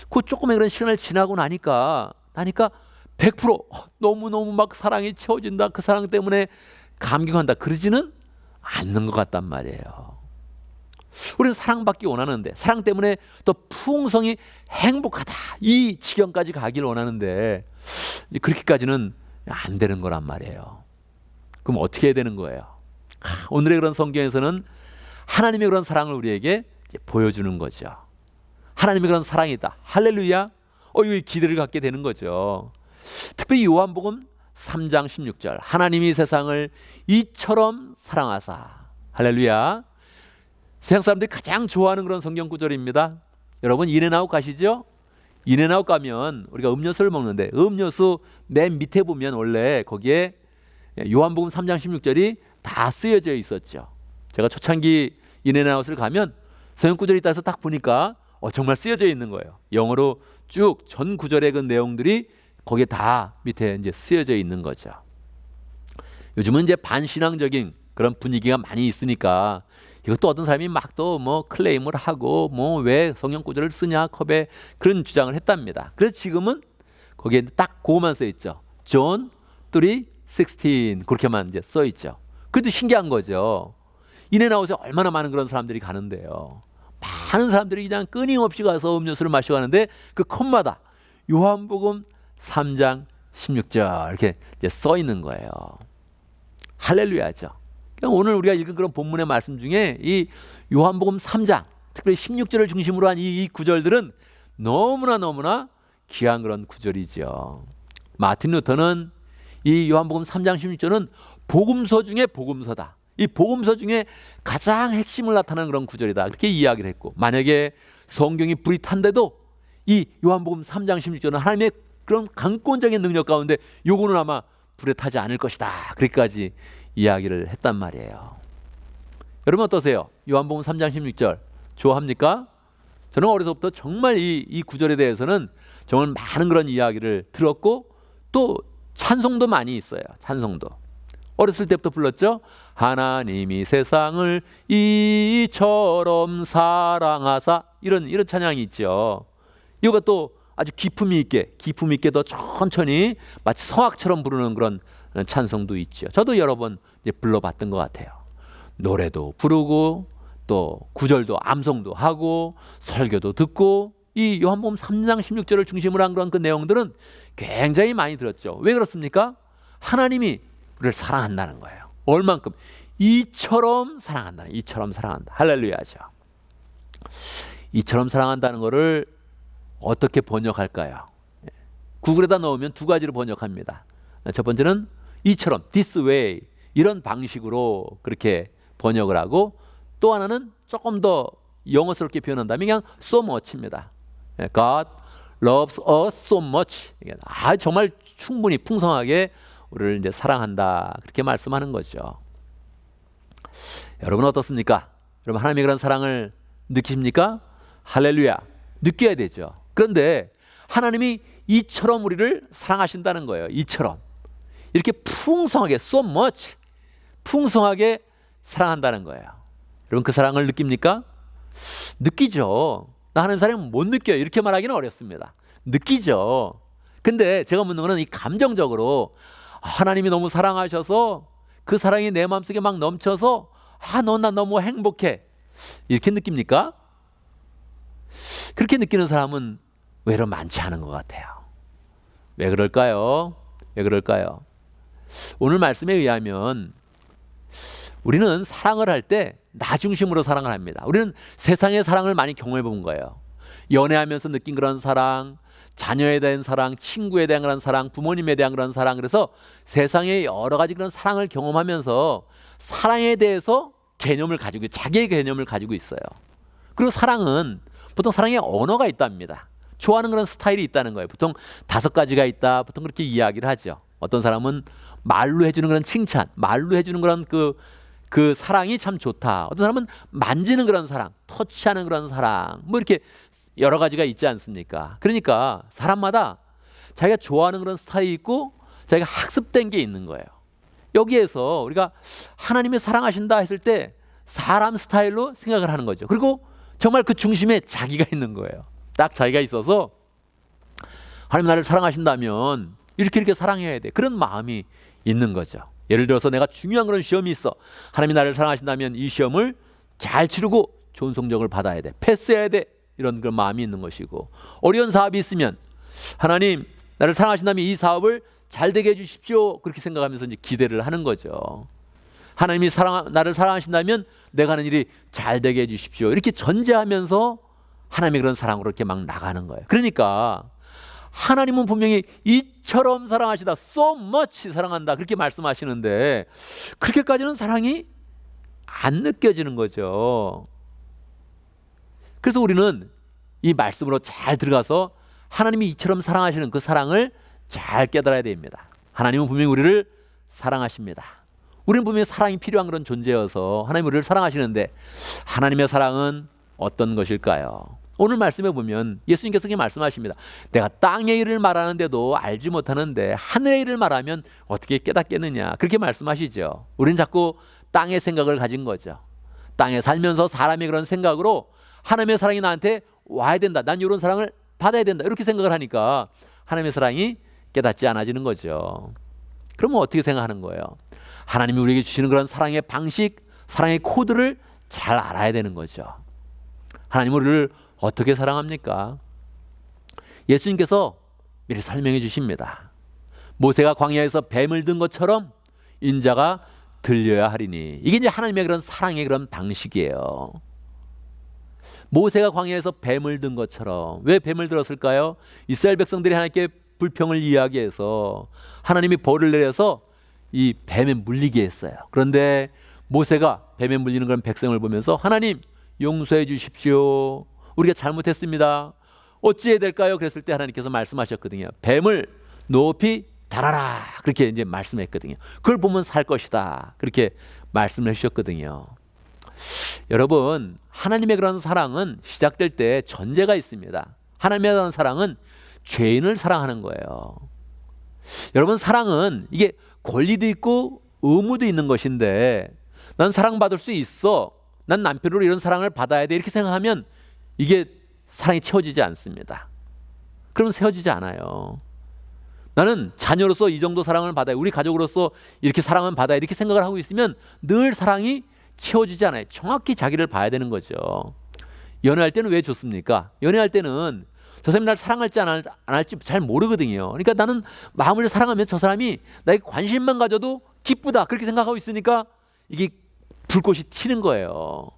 그 조금의 그런 시간을 지나고 나니까 100% 너무너무 막 사랑이 채워진다. 그 사랑 때문에 감격한다. 그러지는 않는 것 같단 말이에요. 우리는 사랑받기 원하는데 사랑 때문에 또 풍성히 행복하다. 이 지경까지 가기를 원하는데 그렇게까지는 안 되는 거란 말이에요. 그럼 어떻게 해야 되는 거예요? 오늘의 그런 성경에서는 하나님의 그런 사랑을 우리에게 보여주는 거죠. 하나님의 그런 사랑이다. 할렐루야. 이 기대를 갖게 되는 거죠. 특별히 요한복음 3장 16절 하나님이 세상을 이처럼 사랑하사. 할렐루야. 세상 사람들이 가장 좋아하는 그런 성경 구절입니다. 여러분 인앤아웃 가시죠? 인앤아웃 가면 우리가 음료수를 먹는데 음료수 맨 밑에 보면 원래 거기에 요한복음 3장 16절이 다 쓰여져 있었죠. 제가 초창기 인앤아웃을 가면 성경 구절이 따서 딱 보니까 정말 쓰여져 있는 거예요. 영어로 쭉 전 구절의 그 내용들이 거기에 다 밑에 이제 쓰여져 있는 거죠. 요즘은 이제 반신앙적인 그런 분위기가 많이 있으니까 이것도 어떤 사람이 막 또 뭐 클레임을 하고 뭐 왜 성경 구절을 쓰냐 컵에 그런 주장을 했답니다. 그래서 지금은 거기에 딱 그거만 써 있죠. John 3:16 그렇게만 이제 써 있죠. 그래도 신기한 거죠. 인앤아웃에 얼마나 많은 그런 사람들이 가는데요. 많은 사람들이 그냥 끊임없이 가서 음료수를 마시고 가는데 그 컵마다 요한복음 3장 16절 이렇게 이제 써 있는 거예요. 할렐루야죠. 오늘 우리가 읽은 그런 본문의 말씀 중에 이 요한복음 3장 특별히 16절을 중심으로 한 이 구절들은 너무나 귀한 그런 구절이죠. 마틴 루터는 이 요한복음 3장 16절은 복음서 중에 복음서다. 이 복음서 중에 가장 핵심을 나타내는 그런 구절이다. 그렇게 이야기를 했고 만약에 성경이 불이 탄데도 이 요한복음 3장 16절은 하나님의 그런 강권적인 능력 가운데 요거는 아마 불에 타지 않을 것이다. 그렇게까지 이야기를 했단 말이에요. 여러분 어떠세요? 요한복음 3장 16절 좋아합니까? 저는 어려서부터 정말 이 구절에 대해서는 정말 많은 그런 이야기를 들었고 또 찬송도 많이 있어요. 찬송도. 어렸을 때부터 불렀죠. 하나님이 세상을 이처럼 사랑하사 이런 찬양이 있죠. 이거가 또 아주 기품 있게 더 천천히 마치 성악처럼 부르는 그런 찬송도 있죠. 저도 여러 번 이제 불러봤던 것 같아요. 노래도 부르고 또 구절도 암송도 하고 설교도 듣고 이 요한복음 3장 16절을 중심으로 한 그런 그 내용들은 굉장히 많이 들었죠. 왜 그렇습니까? 하나님이 우리를 사랑한다는 거예요. 얼만큼? 이처럼 사랑한다. 이처럼 사랑한다. 할렐루야죠. 이처럼 사랑한다는 것을 어떻게 번역할까요? 구글에다 넣으면 두 가지로 번역합니다. 첫 번째는 이처럼, this way, 이런 방식으로 그렇게 번역을 하고, 또 하나는 조금 더 영어스럽게 표현한다면 그냥 so much입니다. God loves us so much. 정말 충분히 풍성하게 우리를 이제 사랑한다, 그렇게 말씀하는 거죠. 여러분 어떻습니까? 여러분 하나님의 그런 사랑을 느끼십니까? 할렐루야, 느껴야 되죠. 그런데 하나님이 이처럼 우리를 사랑하신다는 거예요. 이처럼 이렇게 풍성하게, so much, 풍성하게 사랑한다는 거예요. 여러분 그 사랑을 느낍니까? 느끼죠. 나 하나님 사랑 못 느껴요, 이렇게 말하기는 어렵습니다. 느끼죠. 근데 제가 묻는 거는 이 감정적으로 하나님이 너무 사랑하셔서 그 사랑이 내 마음속에 막 넘쳐서 나 너무 행복해, 이렇게 느낍니까? 그렇게 느끼는 사람은 외로 많지 않은 것 같아요. 왜 그럴까요? 왜 그럴까요? 오늘 말씀에 의하면 우리는 사랑을 할 때 나 중심으로 사랑을 합니다. 우리는 세상의 사랑을 많이 경험해 본 거예요. 연애하면서 느낀 그런 사랑, 자녀에 대한 사랑, 친구에 대한 그런 사랑, 부모님에 대한 그런 사랑, 그래서 세상의 여러 가지 그런 사랑을 경험하면서 사랑에 대해서 개념을 가지고, 자기의 개념을 가지고 있어요. 그리고 사랑은 보통 사랑의 언어가 있답니다. 좋아하는 그런 스타일이 있다는 거예요. 보통 5가지가 있다, 보통 그렇게 이야기를 하죠. 어떤 사람은 말로 해주는 그런 칭찬, 말로 해주는 그런 그 사랑이 참 좋다. 어떤 사람은 만지는 그런 사랑, 터치하는 그런 사랑, 뭐 이렇게 여러 가지가 있지 않습니까? 그러니까 사람마다 자기가 좋아하는 그런 스타일이 있고 자기가 학습된 게 있는 거예요. 여기에서 우리가 하나님이 사랑하신다 했을 때 사람 스타일로 생각을 하는 거죠. 그리고 정말 그 중심에 자기가 있는 거예요. 딱 자기가 있어서 하나님 나를 사랑하신다면 이렇게 사랑해야 돼, 그런 마음이 있는 거죠. 예를 들어서 내가 중요한 그런 시험이 있어. 하나님이 나를 사랑하신다면 이 시험을 잘 치르고 좋은 성적을 받아야 돼, 패스해야 돼, 이런 그런 마음이 있는 것이고, 어려운 사업이 있으면 하나님 나를 사랑하신다면 이 사업을 잘 되게 해주십시오, 그렇게 생각하면서 이제 기대를 하는 거죠. 하나님이 나를 사랑하신다면 내가 하는 일이 잘 되게 해주십시오, 이렇게 전제하면서 하나님의 그런 사랑으로 이렇게 막 나가는 거예요. 그러니까 하나님은 분명히 이처럼 사랑하시다, so much 사랑한다, 그렇게 말씀하시는데 그렇게까지는 사랑이 안 느껴지는 거죠. 그래서 우리는 이 말씀으로 잘 들어가서 하나님이 이처럼 사랑하시는 그 사랑을 잘 깨달아야 됩니다. 하나님은 분명히 우리를 사랑하십니다. 우리는 분명히 사랑이 필요한 그런 존재여서 하나님 우리를 사랑하시는데 하나님의 사랑은 어떤 것일까요? 오늘 말씀에 보면 예수님께서 이렇게 말씀하십니다. 내가 땅의 일을 말하는데도 알지 못하는데 하늘의 일을 말하면 어떻게 깨닫겠느냐, 그렇게 말씀하시죠. 우리는 자꾸 땅의 생각을 가진 거죠. 땅에 살면서 사람의 그런 생각으로 하나님의 사랑이 나한테 와야 된다, 난 이런 사랑을 받아야 된다, 이렇게 생각을 하니까 하나님의 사랑이 깨닫지 않아지는 거죠. 그러면 어떻게 생각하는 거예요? 하나님이 우리에게 주시는 그런 사랑의 방식, 사랑의 코드를 잘 알아야 되는 거죠. 하나님 우리를 어떻게 사랑합니까? 예수님께서 미리 설명해 주십니다. 모세가 광야에서 뱀을 든 것처럼 인자가 들려야 하리니, 이게 이제 하나님의 그런 사랑의 그런 방식이에요. 모세가 광야에서 뱀을 든 것처럼, 왜 뱀을 들었을까요? 이스라엘 백성들이 하나님께 불평을 이야기해서 하나님이 벌을 내려서 이 뱀에 물리게 했어요. 그런데 모세가 뱀에 물리는 그런 백성을 보면서 하나님 용서해 주십시오, 우리가 잘못했습니다, 어찌해야 될까요? 그랬을 때 하나님께서 말씀하셨거든요. 뱀을 높이 달아라, 그렇게 이제 말씀했거든요. 그걸 보면 살 것이다, 그렇게 말씀을 해주셨거든요. 여러분 하나님의 그런 사랑은 시작될 때 전제가 있습니다. 하나님의 그런 사랑은 죄인을 사랑하는 거예요. 여러분 사랑은 이게 권리도 있고 의무도 있는 것인데, 난 사랑받을 수 있어, 난 남편으로 이런 사랑을 받아야 돼, 이렇게 생각하면 이게 사랑이 채워지지 않습니다. 그럼 세워지지 않아요. 나는 자녀로서 이 정도 사랑을 받아야, 우리 가족으로서 이렇게 사랑을 받아야, 이렇게 생각을 하고 있으면 늘 사랑이 채워지지 않아요. 정확히 자기를 봐야 되는 거죠. 연애할 때는 왜 좋습니까? 연애할 때는 저 사람이 날 사랑할지 안 할지 잘 모르거든요. 그러니까 나는 마음을 사랑하면 저 사람이 나에게 관심만 가져도 기쁘다, 그렇게 생각하고 있으니까 이게 불꽃이 튀는 거예요.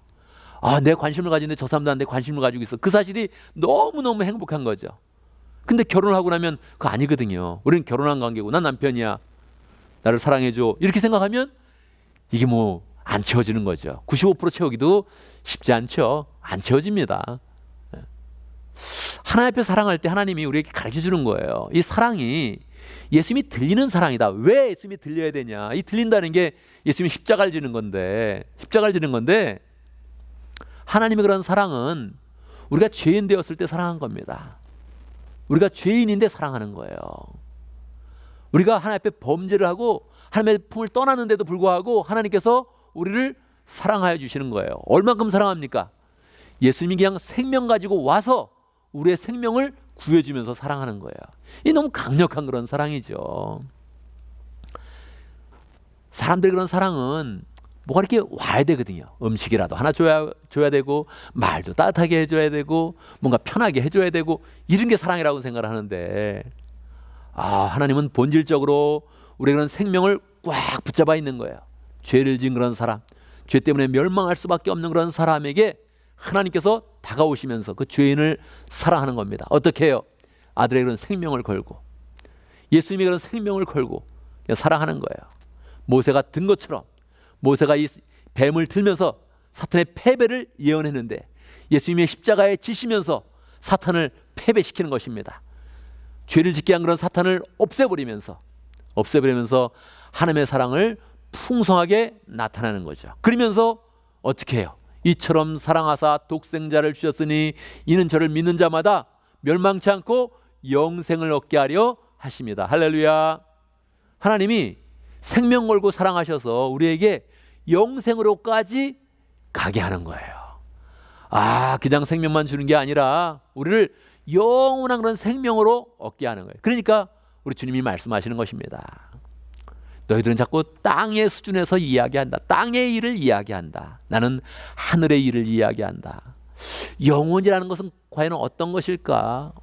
아, 내 관심을 가지는데 저 사람도 나한테 관심을 가지고 있어. 그 사실이 너무너무 행복한 거죠. 근데 결혼을 하고 나면 그거 아니거든요. 우리는 결혼한 관계고 난 남편이야. 나를 사랑해줘. 이렇게 생각하면 이게 뭐 안 채워지는 거죠. 95% 채우기도 쉽지 않죠. 안 채워집니다. 하나님 앞에 사랑할 때 하나님이 우리에게 가르쳐주는 거예요. 이 사랑이 예수님이 들리는 사랑이다. 왜 예수님이 들려야 되냐? 이 들린다는 게 예수님이 십자가를 지는 건데, 하나님의 그런 사랑은 우리가 죄인 되었을 때 사랑한 겁니다. 우리가 죄인인데 사랑하는 거예요. 우리가 하나님 앞에 범죄를 하고 하나님의 품을 떠났는데도 불구하고 하나님께서 우리를 사랑하여 주시는 거예요. 얼만큼 사랑합니까? 예수님이 그냥 생명 가지고 와서 우리의 생명을 구해주면서 사랑하는 거예요. 이 너무 강력한 그런 사랑이죠. 사람들의 그런 사랑은 뭐가 이렇게 와야 되거든요. 음식이라도 하나 줘야 되고, 말도 따뜻하게 해줘야 되고, 뭔가 편하게 해줘야 되고, 이런 게 사랑이라고 생각을 하는데, 하나님은 본질적으로 우리의 그런 생명을 꽉 붙잡아 있는 거예요. 죄를 지은 그런 사람, 죄 때문에 멸망할 수밖에 없는 그런 사람에게 하나님께서 다가오시면서 그 죄인을 사랑하는 겁니다. 어떻게 해요? 아들의 그런 생명을 걸고, 예수님의 그런 생명을 걸고 사랑하는 거예요. 모세가 든 것처럼, 모세가 이 뱀을 들면서 사탄의 패배를 예언했는데 예수님의 십자가에 지시면서 사탄을 패배시키는 것입니다. 죄를 짓게 한 그런 사탄을 없애버리면서 하나님의 사랑을 풍성하게 나타나는 거죠. 그러면서 어떻게 해요? 이처럼 사랑하사 독생자를 주셨으니 이는 저를 믿는 자마다 멸망치 않고 영생을 얻게 하려 하십니다. 할렐루야. 하나님이 생명 걸고 사랑하셔서 우리에게 영생으로까지 가게 하는 거예요. 그냥 생명만 주는 게 아니라 우리를 영원한 그런 생명으로 얻게 하는 거예요. 그러니까 우리 주님이 말씀하시는 것입니다. 너희들은 자꾸 땅의 수준에서 이야기한다. 땅의 일을 이야기한다. 나는 하늘의 일을 이야기한다. 영혼이라는 것은 과연 어떤 것일까?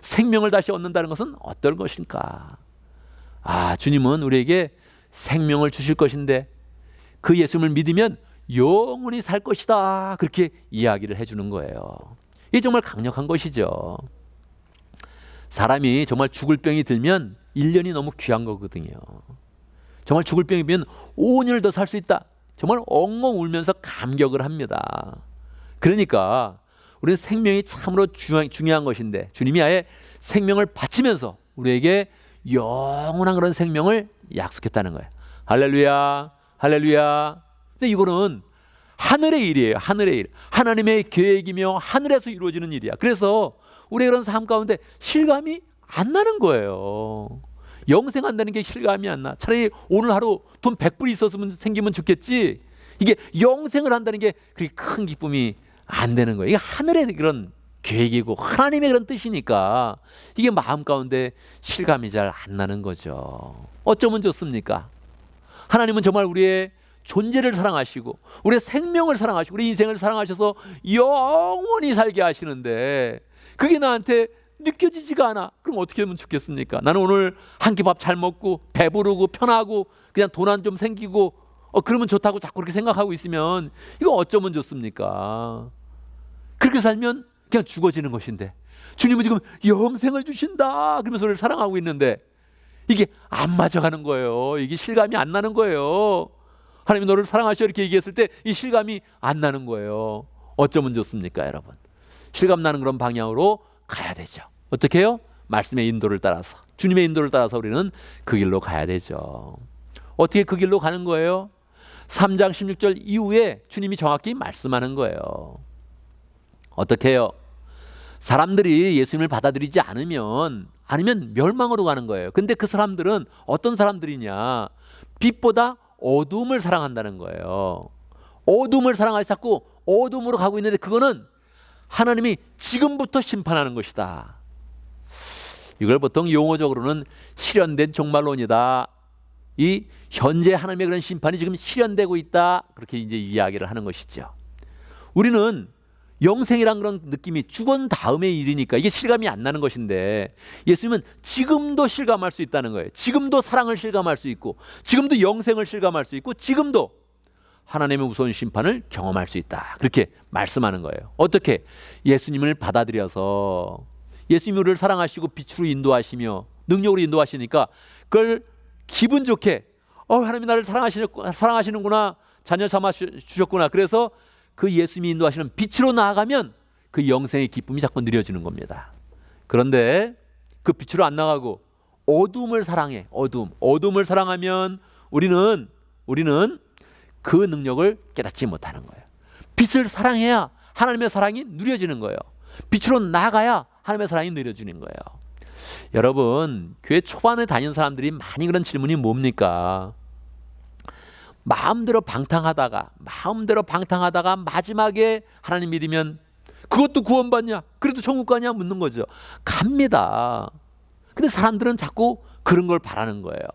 생명을 다시 얻는다는 것은 어떤 것일까? 주님은 우리에게 생명을 주실 것인데 그 예수님을 믿으면 영원히 살 것이다. 그렇게 이야기를 해주는 거예요. 이게 정말 강력한 것이죠. 사람이 정말 죽을 병이 들면 1년이 너무 귀한 거거든요. 정말 죽을 병이 들면 5년을 더 살 수 있다. 정말 엉엉 울면서 감격을 합니다. 그러니까 우리는 생명이 참으로 중요한 것인데 주님이 아예 생명을 바치면서 우리에게 영원한 그런 생명을 약속했다는 거예요. 할렐루야, 할렐루야. 근데 이거는 하늘의 일이에요. 하늘의 일. 하나님의 계획이며 하늘에서 이루어지는 일이야. 그래서 우리의 그런 삶 가운데 실감이 안 나는 거예요. 영생한다는 게 실감이 안 나. 차라리 오늘 하루 돈 100불 있었으면 생기면 좋겠지. 이게 영생을 한다는 게 그렇게 큰 기쁨이 안 되는 거예요. 이게 하늘의 그런 계획이고 하나님의 그런 뜻이니까 이게 마음 가운데 실감이 잘 안 나는 거죠. 어쩌면 좋습니까? 하나님은 정말 우리의 존재를 사랑하시고 우리의 생명을 사랑하시고 우리 인생을 사랑하셔서 영원히 살게 하시는데 그게 나한테 느껴지지가 않아. 그럼 어떻게 하면 좋겠습니까? 나는 오늘 한 끼 밥 잘 먹고 배부르고 편하고 그냥 돈 한 좀 생기고 그러면 좋다고 자꾸 그렇게 생각하고 있으면 이거 어쩌면 좋습니까? 그렇게 살면 그냥 죽어지는 것인데 주님은 지금 영생을 주신다 그러면서 우리를 사랑하고 있는데 이게 안 맞아가는 거예요. 이게 실감이 안 나는 거예요. 하나님이 너를 사랑하셔 이렇게 얘기했을 때 이 실감이 안 나는 거예요. 어쩌면 좋습니까, 여러분? 실감 나는 그런 방향으로 가야 되죠. 어떻게 해요? 말씀의 인도를 따라서, 주님의 인도를 따라서 우리는 그 길로 가야 되죠. 어떻게 그 길로 가는 거예요? 3장 16절 이후에 주님이 정확히 말씀하는 거예요. 어떻게 해요? 사람들이 예수님을 받아들이지 않으면 멸망으로 가는 거예요. 근데 그 사람들은 어떤 사람들이냐? 빛보다 어둠을 사랑한다는 거예요. 어둠을 사랑하지 자꾸 어둠으로 가고 있는데 그거는 하나님이 지금부터 심판하는 것이다. 이걸 보통 용어적으로는 실현된 종말론이다. 이 현재 하나님의 그런 심판이 지금 실현되고 있다. 그렇게 이제 이야기를 하는 것이죠. 우리는 영생이란 그런 느낌이 죽은 다음의 일이니까 이게 실감이 안 나는 것인데 예수님은 지금도 실감할 수 있다는 거예요. 지금도 사랑을 실감할 수 있고 지금도 영생을 실감할 수 있고 지금도 하나님의 무서운 심판을 경험할 수 있다. 그렇게 말씀하는 거예요. 어떻게? 예수님을 받아들여서 예수님이 우리를 사랑하시고 빛으로 인도하시며 능력으로 인도하시니까 그걸 기분 좋게 하나님이 나를 사랑하시는구나, 자녀 삼아 주셨구나. 그래서 그 예수님이 인도하시는 빛으로 나아가면 그 영생의 기쁨이 자꾸 느려지는 겁니다. 그런데 그 빛으로 안 나가고 어둠을 사랑해. 어둠을 사랑하면 우리는 그 능력을 깨닫지 못하는 거예요. 빛을 사랑해야 하나님의 사랑이 누려지는 거예요. 빛으로 나가야 하나님의 사랑이 누려지는 거예요. 여러분, 교회 초반에 다니는 사람들이 많이 그런 질문이 뭡니까? 마음대로 방탕하다가 마지막에 하나님 믿으면 그것도 구원받냐? 그래도 천국 가냐? 묻는 거죠. 갑니다. 근데 사람들은 자꾸 그런 걸 바라는 거예요.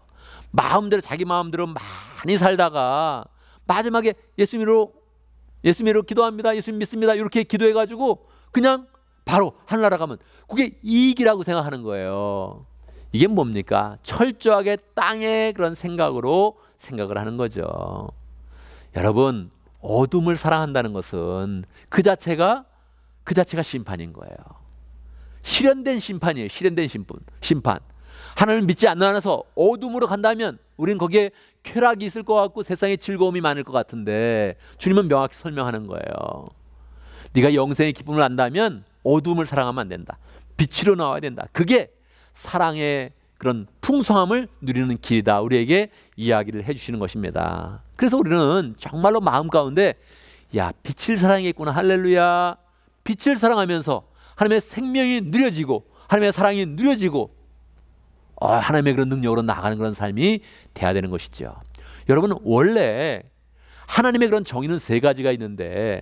자기 마음대로 많이 살다가 마지막에 예수님으로 기도합니다, 예수님 믿습니다, 이렇게 기도해가지고 그냥 바로 하늘나라 가면 그게 이익이라고 생각하는 거예요. 이게 뭡니까? 철저하게 땅의 그런 생각을 하는 거죠. 여러분, 어둠을 사랑한다는 것은 그 자체가 심판인 거예요. 실현된 심판이에요. 실현된 심판. 하나님을 믿지 않아서 어둠으로 간다면 우리는 거기에 쾌락이 있을 것 같고 세상에 즐거움이 많을 것 같은데, 주님은 명확히 설명하는 거예요. 네가 영생의 기쁨을 안다면 어둠을 사랑하면 안 된다. 빛으로 나와야 된다. 그게 사랑의 그런 풍성함을 누리는 길이다. 우리에게 이야기를 해주시는 것입니다. 그래서 우리는 정말로 마음 가운데 빛을 사랑했구나. 할렐루야. 빛을 사랑하면서 하나님의 생명이 누려지고 하나님의 사랑이 누려지고 하나님의 그런 능력으로 나아가는 그런 삶이 돼야 되는 것이죠. 여러분, 원래 하나님의 그런 정의는 세 가지가 있는데,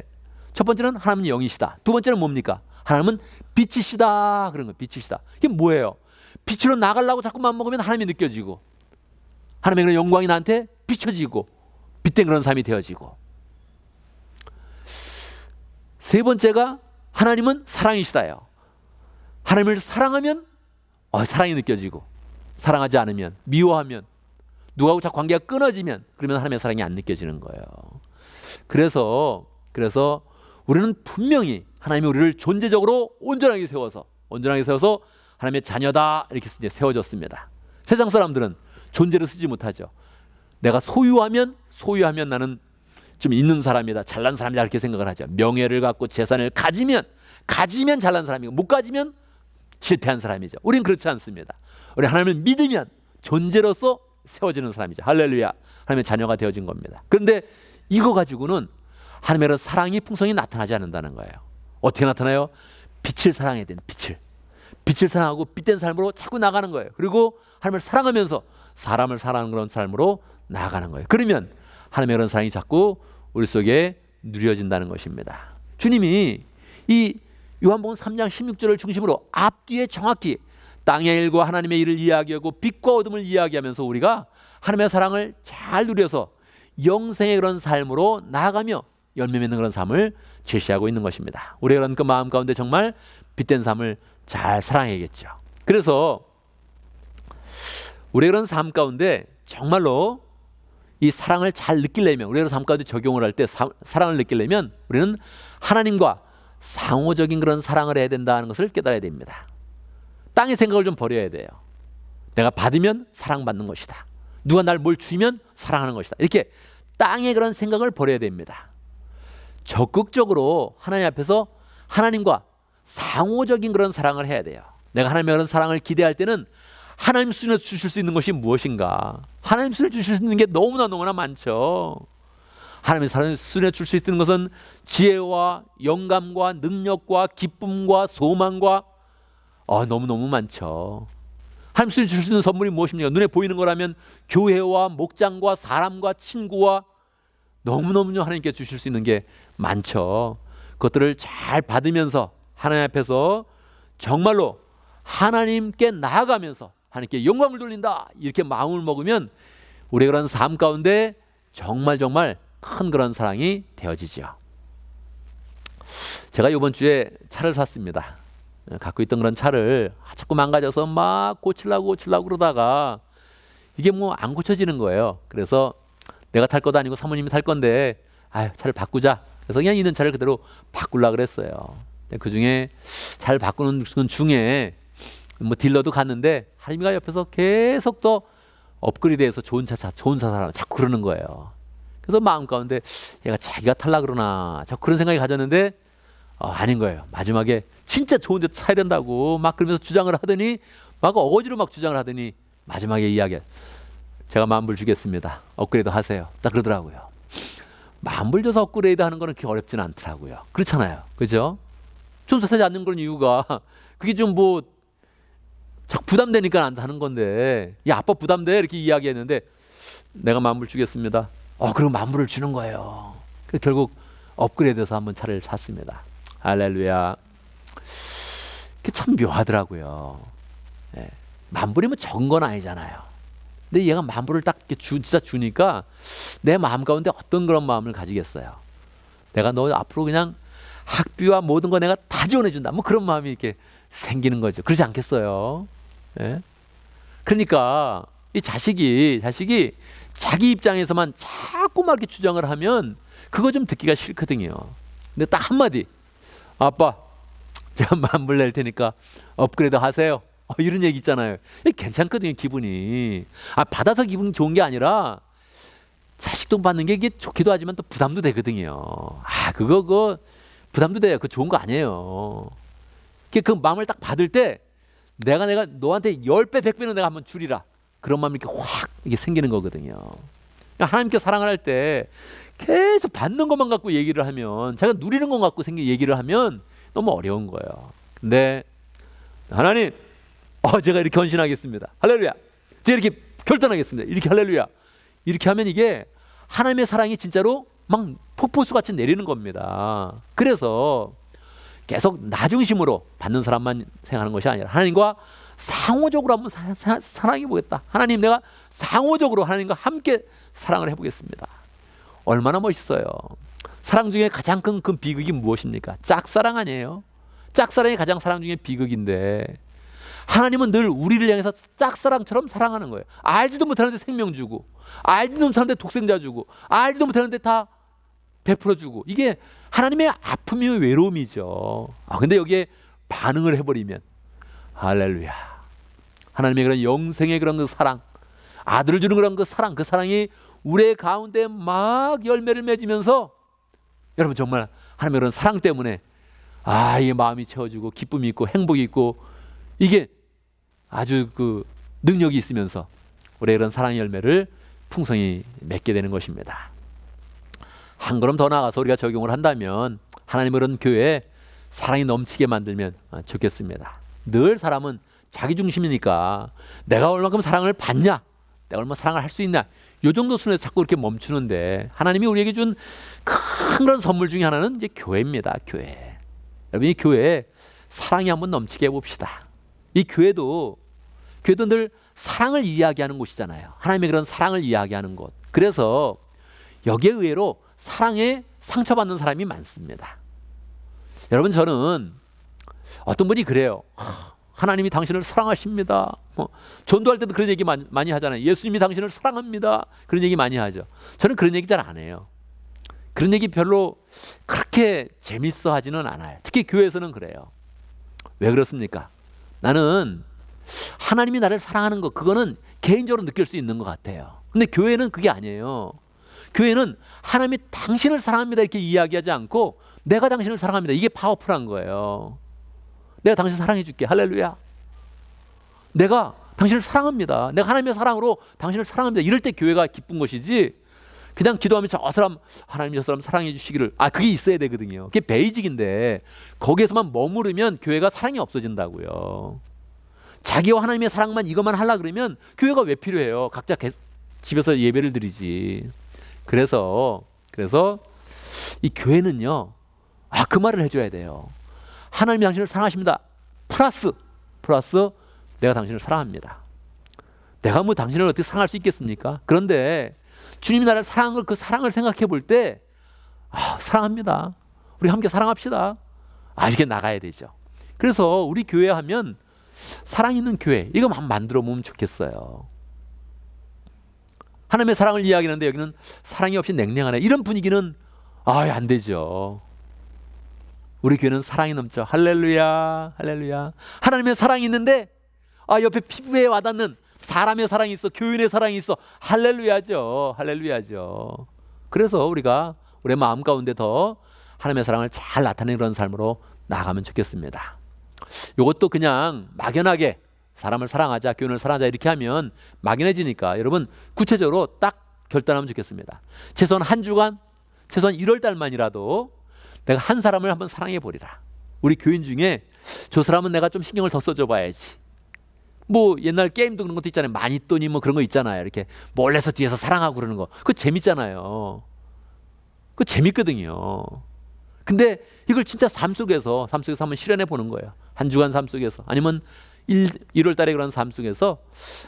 첫 번째는 하나님은 영이시다. 두 번째는 뭡니까? 하나님은 빛이시다. 그런 거예요. 빛이시다. 이게 뭐예요? 빛으로 나가려고 자꾸만 먹으면 하나님이 느껴지고 하나님의 그런 영광이 나한테 비춰지고 빛된 그런 삶이 되어지고, 세 번째가 하나님은 사랑이시다요. 하나님을 사랑하면 사랑이 느껴지고, 사랑하지 않으면, 미워하면, 누구하고 자꾸 관계가 끊어지면 그러면 하나님의 사랑이 안 느껴지는 거예요. 그래서 우리는 분명히 하나님이 우리를 존재적으로 온전하게 세워서 하나님의 자녀다 이렇게 이제 세워졌습니다. 세상 사람들은 존재를 쓰지 못하죠. 내가 소유하면 나는 좀 있는 사람이다, 잘난 사람이다 이렇게 생각을 하죠. 명예를 갖고 재산을 가지면 잘난 사람이고, 못 가지면 실패한 사람이죠. 우리는 그렇지 않습니다. 우리 하나님을 믿으면 존재로서 세워지는 사람이죠. 할렐루야. 하나님의 자녀가 되어진 겁니다. 그런데 이거 가지고는 하나님의 사랑이 풍성히 나타나지 않는다는 거예요. 어떻게 나타나요? 빛을 사랑해야 되는 빛을 사랑하고 빛된 삶으로 자꾸 나가는 거예요. 그리고 하나님을 사랑하면서 사람을 사랑하는 그런 삶으로 나아가는 거예요. 그러면 하나님의 그런 사랑이 자꾸 우리 속에 누려진다는 것입니다. 주님이 이 요한복음 3장 16절을 중심으로 앞뒤에 정확히 땅의 일과 하나님의 일을 이야기하고 빛과 어둠을 이야기하면서 우리가 하나님의 사랑을 잘 누려서 영생의 그런 삶으로 나아가며 열매 맺는 그런 삶을 제시하고 있는 것입니다. 우리가 그런 그 마음 가운데 정말 빛된 삶을 잘 사랑해야겠죠. 그래서 우리가 그런 삶 가운데 정말로 이 사랑을 잘 느끼려면, 우리가 삶 가운데 적용을 할 때 사랑을 느끼려면 우리는 하나님과 상호적인 그런 사랑을 해야 된다는 것을 깨달아야 됩니다. 땅의 생각을 좀 버려야 돼요. 내가 받으면 사랑받는 것이다. 누가 날 뭘 주면 사랑하는 것이다. 이렇게 땅의 그런 생각을 버려야 됩니다. 적극적으로 하나님 앞에서 하나님과 상호적인 그런 사랑을 해야 돼요. 내가 하나님의 그런 사랑을 기대할 때는 하나님 수준에서 주실 수 있는 것이 무엇인가? 하나님 수준에 주실 수 있는 게 너무나 많죠. 하나님의 사랑을 수준에 줄 수 있는 것은 지혜와 영감과 능력과 기쁨과 소망과 너무너무 많죠. 하나님 수준에 주실 수 있는 선물이 무엇입니까? 눈에 보이는 거라면 교회와 목장과 사람과 친구와 너무너무 하나님께 주실 수 있는 게 많죠. 그것들을 잘 받으면서 하나님 앞에서 정말로 하나님께 나아가면서 하나님께 영광을 돌린다 이렇게 마음을 먹으면 우리의 그런 삶 가운데 정말 큰 그런 사랑이 되어지죠. 제가 이번 주에 차를 샀습니다. 갖고 있던 그런 차를 자꾸 망가져서 막 고치려고 그러다가 이게 뭐 안 고쳐지는 거예요. 그래서 내가 탈 것도 아니고 사모님이 탈 건데 아유 차를 바꾸자. 그래서 그냥 있는 차를 그대로 바꾸려고 그랬어요. 그 중에 잘 바꾸는 중에 뭐 딜러도 갔는데 하림이가 옆에서 계속 더 업그레이드해서 좋은 차 사라 자꾸 그러는 거예요. 그래서 마음 가운데 얘가 자기가 탈라 그러나 자꾸 그런 생각이 가졌는데 아닌 거예요. 마지막에 진짜 좋은 데 사야 된다고 막 그러면서 주장을 하더니 막 어거지로 막 주장을 하더니 마지막에 이야기 제가 만불 주겠습니다. 업그레이드 하세요. 딱 그러더라고요. 만불 줘서 업그레이드 하는 거는 그렇게 어렵지는 않더라고요. 그렇잖아요. 그죠? 좀 사지 않는 그런 이유가 그게 좀 뭐 부담되니까 안 하는 건데 야 아빠 부담돼 이렇게 이야기했는데 내가 만불 주겠습니다. 그럼 만불을 주는 거예요. 결국 업그레이드해서 한번 차를 샀습니다. 할렐루야. 그게 참 묘하더라고요. 예. 만불이면 적은 건 아니잖아요. 근데 얘가 만불을 딱 진짜 주니까 내 마음 가운데 어떤 그런 마음을 가지겠어요. 내가 너 앞으로 그냥 학비와 모든 거 내가 다 지원해준다. 뭐 그런 마음이 이렇게 생기는 거죠. 그러지 않겠어요? 예? 그러니까 이 자식이 자기 입장에서만 자꾸 막 이렇게 주장을 하면 그거 좀 듣기가 싫거든요. 근데 딱 한마디 아빠 제가 만불 낼 테니까 업그레이드 하세요. 이런 얘기 있잖아요. 괜찮거든요. 기분이 받아서 기분 좋은 게 아니라 자식 돈 받는 게 이게 좋기도 하지만 또 부담도 되거든요. 그거 부담도 돼요. 그거 좋은 거 아니에요. 그 마음을 딱 받을 때 내가 너한테 10배 100배는 내가 한번 줄이라. 그런 마음이 이렇게 확 이게 생기는 거거든요. 그러니까 하나님께 사랑을 할 때 계속 받는 것만 갖고 얘기를 하면 자기가 누리는 것 갖고 얘기를 하면 너무 어려운 거예요. 근데 하나님 제가 이렇게 헌신하겠습니다. 할렐루야. 제가 이렇게 결단하겠습니다. 이렇게 할렐루야. 이렇게 하면 이게 하나님의 사랑이 진짜로 막 폭포수같이 내리는 겁니다. 그래서 계속 나 중심으로 받는 사람만 생각하는 것이 아니라 하나님과 상호적으로 한번 사랑해 보겠다. 하나님 내가 상호적으로 하나님과 함께 사랑을 해보겠습니다. 얼마나 멋있어요. 사랑 중에 가장 큰 비극이 무엇입니까? 짝사랑 아니에요? 짝사랑이 가장 사랑 중에 비극인데 하나님은 늘 우리를 향해서 짝사랑처럼 사랑하는 거예요. 알지도 못하는데 생명 주고 알지도 못하는데 독생자 주고 알지도 못하는데 다 베풀어 주고 이게 하나님의 아픔이 외로움이죠. 근데 여기에 반응을 해버리면 할렐루야. 하나님의 그런 영생의 그런 그 사랑 아들을 주는 그런 그 사랑이 우리의 가운데 막 열매를 맺으면서 여러분 정말 하나님의 그런 사랑 때문에 이 마음이 채워지고 기쁨이 있고 행복이 있고 이게 아주 그 능력이 있으면서 우리의 그런 사랑의 열매를 풍성히 맺게 되는 것입니다. 한 걸음 더 나아가서 우리가 적용을 한다면 하나님의 그런 교회에 사랑이 넘치게 만들면 좋겠습니다. 늘 사람은 자기 중심이니까 내가 얼마큼 사랑을 받냐, 내가 얼마나 사랑을 할 수 있냐, 이 정도 순에서 자꾸 이렇게 멈추는데 하나님이 우리에게 준 큰 그런 선물 중에 하나는 이제 교회입니다. 교회. 여러분 이 교회에 사랑이 한번 넘치게 해봅시다. 이 교회도 늘 사랑을 이야기하는 곳이잖아요. 하나님의 그런 사랑을 이야기하는 곳. 그래서 여기에 의외로 사랑에 상처받는 사람이 많습니다. 여러분 저는 어떤 분이 그래요. 하나님이 당신을 사랑하십니다. 전도할 때도 그런 얘기 많이 하잖아요. 예수님이 당신을 사랑합니다. 그런 얘기 많이 하죠. 저는 그런 얘기 잘 안 해요. 그런 얘기 별로 그렇게 재밌어 하지는 않아요. 특히 교회에서는 그래요. 왜 그렇습니까? 나는 하나님이 나를 사랑하는 거 그거는 개인적으로 느낄 수 있는 것 같아요. 근데 교회는 그게 아니에요. 교회는 하나님이 당신을 사랑합니다 이렇게 이야기하지 않고 내가 당신을 사랑합니다. 이게 파워풀한 거예요. 내가 당신 사랑해 줄게. 할렐루야. 내가 당신을 사랑합니다. 내가 하나님의 사랑으로 당신을 사랑합니다. 이럴 때 교회가 기쁜 것이지 그냥 기도하면 저 사람 하나님이 저 사람 사랑해 주시기를 그게 있어야 되거든요. 그게 베이직인데 거기에서만 머무르면 교회가 사랑이 없어진다고요. 자기와 하나님의 사랑만 이것만 하려고 그러면 교회가 왜 필요해요? 각자 집에서 예배를 드리지. 그래서 이 교회는요. 그 말을 해줘야 돼요. 하나님이 당신을 사랑하십니다. 플러스 내가 당신을 사랑합니다. 내가 뭐 당신을 어떻게 사랑할 수 있겠습니까? 그런데 주님이 나를 사랑한 걸 그 사랑을 생각해 볼 때 사랑합니다. 우리 함께 사랑합시다. 이렇게 나가야 되죠. 그래서 우리 교회 하면 사랑 있는 교회 이거 만들어 보면 좋겠어요. 하나님의 사랑을 이야기하는데 여기는 사랑이 없이 냉랭하네. 이런 분위기는 안 되죠. 우리 교회는 사랑이 넘쳐. 할렐루야, 할렐루야. 하나님의 사랑이 있는데 옆에 피부에 와닿는 사람의 사랑이 있어. 교인의 사랑이 있어. 할렐루야죠. 할렐루야죠. 그래서 우리가 우리의 마음 가운데 더 하나님의 사랑을 잘 나타내는 그런 삶으로 나아가면 좋겠습니다. 이것도 그냥 막연하게 사람을 사랑하자, 교인을 사랑하자 이렇게 하면 막연해지니까 여러분 구체적으로 딱 결단하면 좋겠습니다. 최소한 한 주간, 최소한 1월 달만이라도 내가 한 사람을 한번 사랑해 보리라. 우리 교인 중에 저 사람은 내가 좀 신경을 더 써줘 봐야지. 뭐 옛날 게임도 그런 것도 있잖아요. 마니또니 뭐 그런 거 있잖아요. 이렇게 몰래서 뒤에서 사랑하고 그러는 거. 그거 재밌잖아요. 그거 재밌거든요. 근데 이걸 진짜 삶 속에서 한번 실현해 보는 거예요. 한 주간 삶 속에서. 아니면 1월 달에 그런 삶 속에서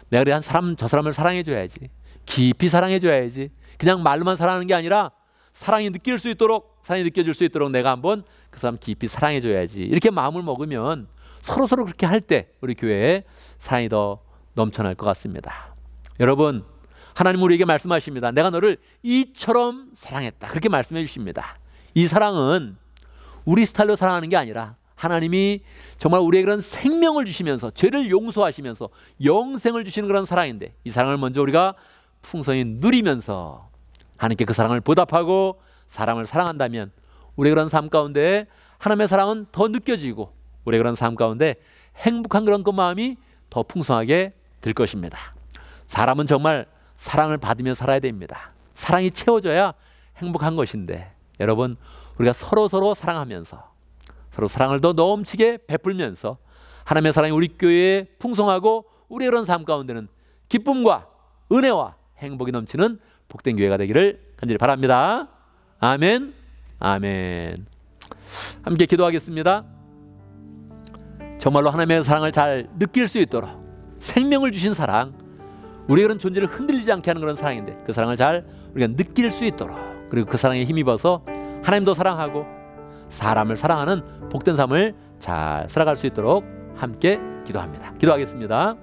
내가 그래 저 사람을 사랑해 줘야지. 깊이 사랑해 줘야지. 그냥 말로만 사랑하는 게 아니라 사랑이 느낄 수 있도록, 사랑이 느껴질 수 있도록 내가 한번 그 사람 깊이 사랑해 줘야지. 이렇게 마음을 먹으면 서로 그렇게 할 때 우리 교회에 사랑이 더 넘쳐날 것 같습니다. 여러분, 하나님 우리에게 말씀하십니다. 내가 너를 이처럼 사랑했다. 그렇게 말씀해 주십니다. 이 사랑은 우리 스타일로 사랑하는 게 아니라 하나님이 정말 우리에게 그런 생명을 주시면서 죄를 용서하시면서 영생을 주시는 그런 사랑인데, 이 사랑을 먼저 우리가 풍성히 누리면서 하나님께 그 사랑을 보답하고 사람을 사랑한다면 우리의 그런 삶 가운데 하나님의 사랑은 더 느껴지고 우리의 그런 삶 가운데 행복한 그런 그 마음이 더 풍성하게 될 것입니다. 사람은 정말 사랑을 받으며 살아야 됩니다. 사랑이 채워져야 행복한 것인데, 여러분 우리가 서로 사랑하면서 서로 사랑을 더 넘치게 베풀면서 하나님의 사랑이 우리 교회에 풍성하고 우리의 그런 삶 가운데는 기쁨과 은혜와 행복이 넘치는 복된 교회가 되기를 간절히 바랍니다. 아멘, 아멘. 함께 기도하겠습니다. 정말로 하나님의 사랑을 잘 느낄 수 있도록 생명을 주신 사랑, 우리의 그런 존재를 흔들리지 않게 하는 그런 사랑인데 그 사랑을 잘 우리가 느낄 수 있도록, 그리고 그 사랑에 힘입어서 하나님도 사랑하고 사람을 사랑하는 복된 삶을 잘 살아갈 수 있도록 함께 기도합니다. 기도하겠습니다.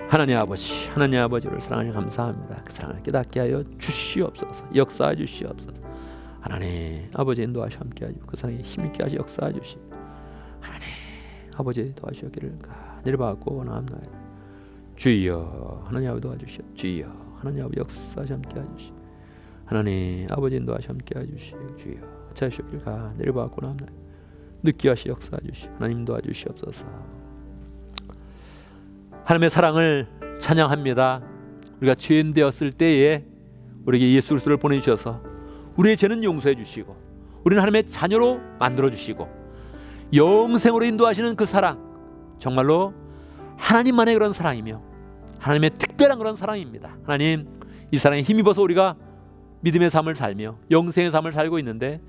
하나님 아버지를 사랑하니 감사합니다. 그 사랑을 깨닫게 하여 주시옵소서. 역사해 주시옵소서. 하나님 아버지 인도하시 함께 하시고 그 사랑에 힘있게 하시 역사해 주시. 하나님 아버지 도와주시기를 간절히 받고 원합니다. 주여 하나님 아버지 도와주시오. 주여 하나님 아버지 역사하시 함께 하시오. 하나님 아버지 인도하시 함께 하시오. 주여 자주시기를 간절히 받고 원합니다. 느끼 하시 역사해 주시오. 하나님 도와주시옵소서. 하나님의 사랑을 찬양합니다. 우리가 죄인 되었을 때에 우리에게 예수 그리스도를 보내주셔서 우리의 죄는 용서해 주시고 우리는 하나님의 자녀로 만들어 주시고 영생으로 인도하시는 그 사랑, 정말로 하나님만의 그런 사랑이며 하나님의 특별한 그런 사랑입니다. 하나님, 이 사랑에 힘입어서 우리가 믿음의 삶을 살며 영생의 삶을 살고 있는데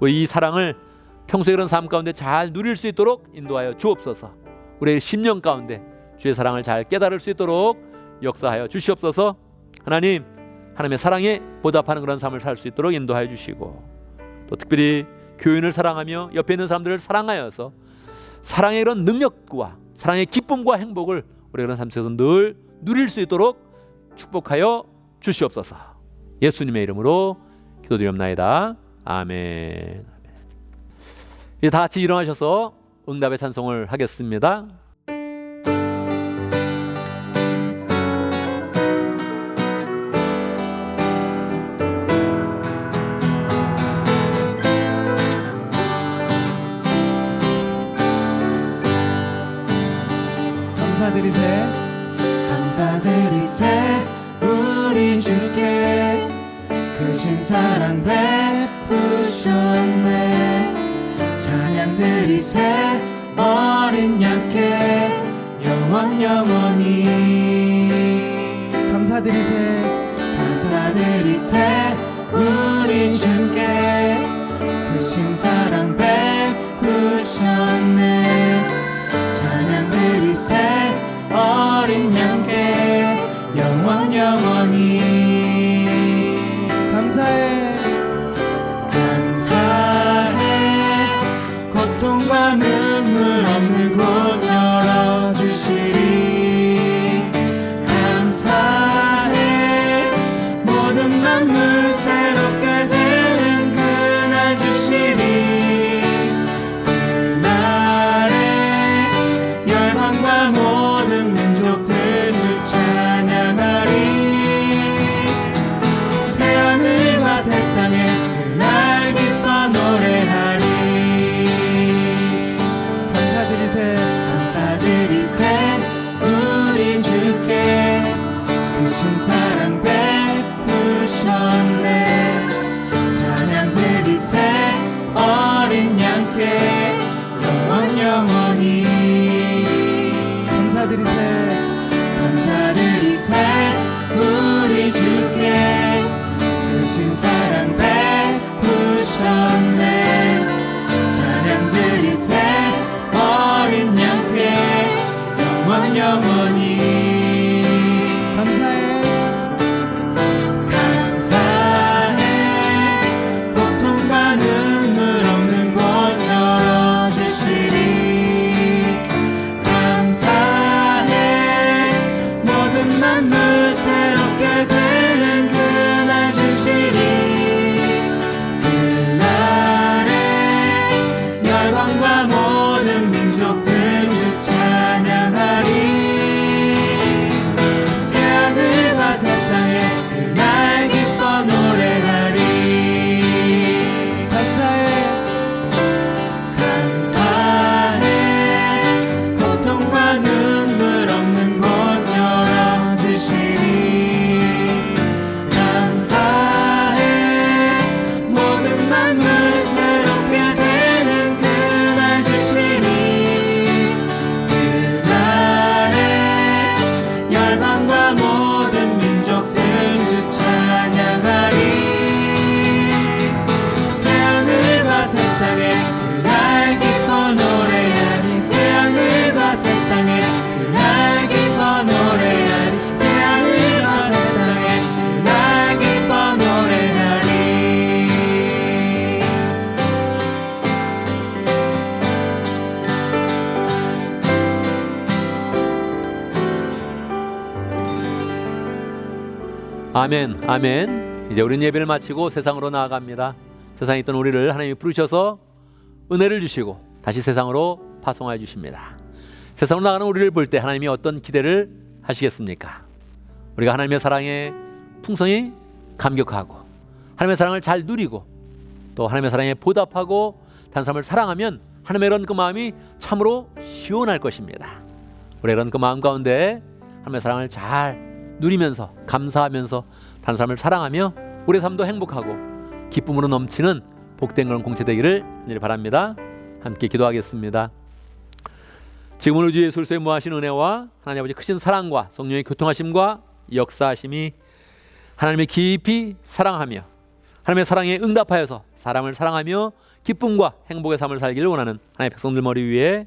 이 사랑을 평소에 그런 삶 가운데 잘 누릴 수 있도록 인도하여 주옵소서. 우리의 심령 가운데 주의 사랑을 잘 깨달을 수 있도록 역사하여 주시옵소서. 하나님, 하나님의 사랑에 보답하는 그런 삶을 살 수 있도록 인도하여 주시고, 또 특별히 교인을 사랑하며 옆에 있는 사람들을 사랑하여서 사랑의 그런 능력과 사랑의 기쁨과 행복을 우리가 그런 삶 속에서 늘 누릴 수 있도록 축복하여 주시옵소서. 예수님의 이름으로 기도드리옵나이다. 아멘. 이제 다 같이 일어나셔서 응답의 찬송을 하겠습니다. 감사드리세 우리 주께 크신 사랑 베푸셨네. 찬양드리세 어린 양께 영원히. 감사드리세 우리 주께 크신 사랑 베푸셨네. 찬양드리세 어린 양께 영원히. 감사해 고통과 눈물 없는 곳 열어주시리. 감사해 크신 사랑 베푸셨네. 찬양 드리세 어린 양께 영원히 감사드리세 우리 주께 크신 사랑 베푸셨네. 찬양 드리세 어린 양께 영원히 감사해 고통과 눈물 없는 곳 열어주시리. 감사해 모든 만물 새롭게 되는 그날 주시리. 그날에 열방과 모든 민족들 주 찬양하리. 새하늘과 새 땅에 그날 기뻐 노래하리. 감사해 고통과 눈물 없는 곳 열어주시리. 감사해 모든 만물 새롭게 되는 그날 주시리. 그날에 열방과 모든 민족들 주 찬양하리. 새하늘과 새 땅에 그날 기뻐 노래하리. 새하늘과 새 땅에 그날 기뻐 노래하리. 새하늘과 새 땅에 그날 기뻐 노래하리. 아멘, 아멘. 이제 우리는 예배를 마치고 세상으로 나아갑니다. 세상에 있던 우리를 하나님이 부르셔서 은혜를 주시고 다시 세상으로 파송하여 주십니다. 세상으로 나가는 우리를 볼 때 하나님이 어떤 기대를 하시겠습니까? 우리가 하나님의 사랑에 풍성히 감격하고 하나님의 사랑을 잘 누리고 또 하나님의 사랑에 보답하고 다른 사람을 사랑하면 하나님의 이런 그 마음이 참으로 시원할 것입니다. 우리 이런 그 마음 가운데 하나님의 사랑을 잘 누리면서 감사하면서 다른 사람을 사랑하며 우리의 삶도 행복하고 기쁨으로 넘치는 복된 그런 공체되기를 간절히 바랍니다. 함께 기도하겠습니다. 지금 우리 주 예수 그리스도의 무하신 은혜와 하나님 아버지 크신 사랑과 성령의 교통하심과 역사하심이 하나님의 깊이 사랑하며 하나님의 사랑에 응답하여서 사람을 사랑하며 기쁨과 행복의 삶을 살기를 원하는 하나님의 백성들 머리 위에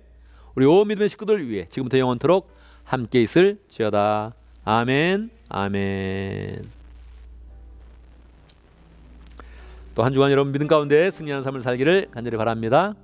우리 온 믿음의 식구들 위에 지금부터 영원토록 함께 있을지어다. 아멘, 아멘. 또 한 주간 여러분 믿음 가운데 승리하는 삶을 살기를 간절히 바랍니다.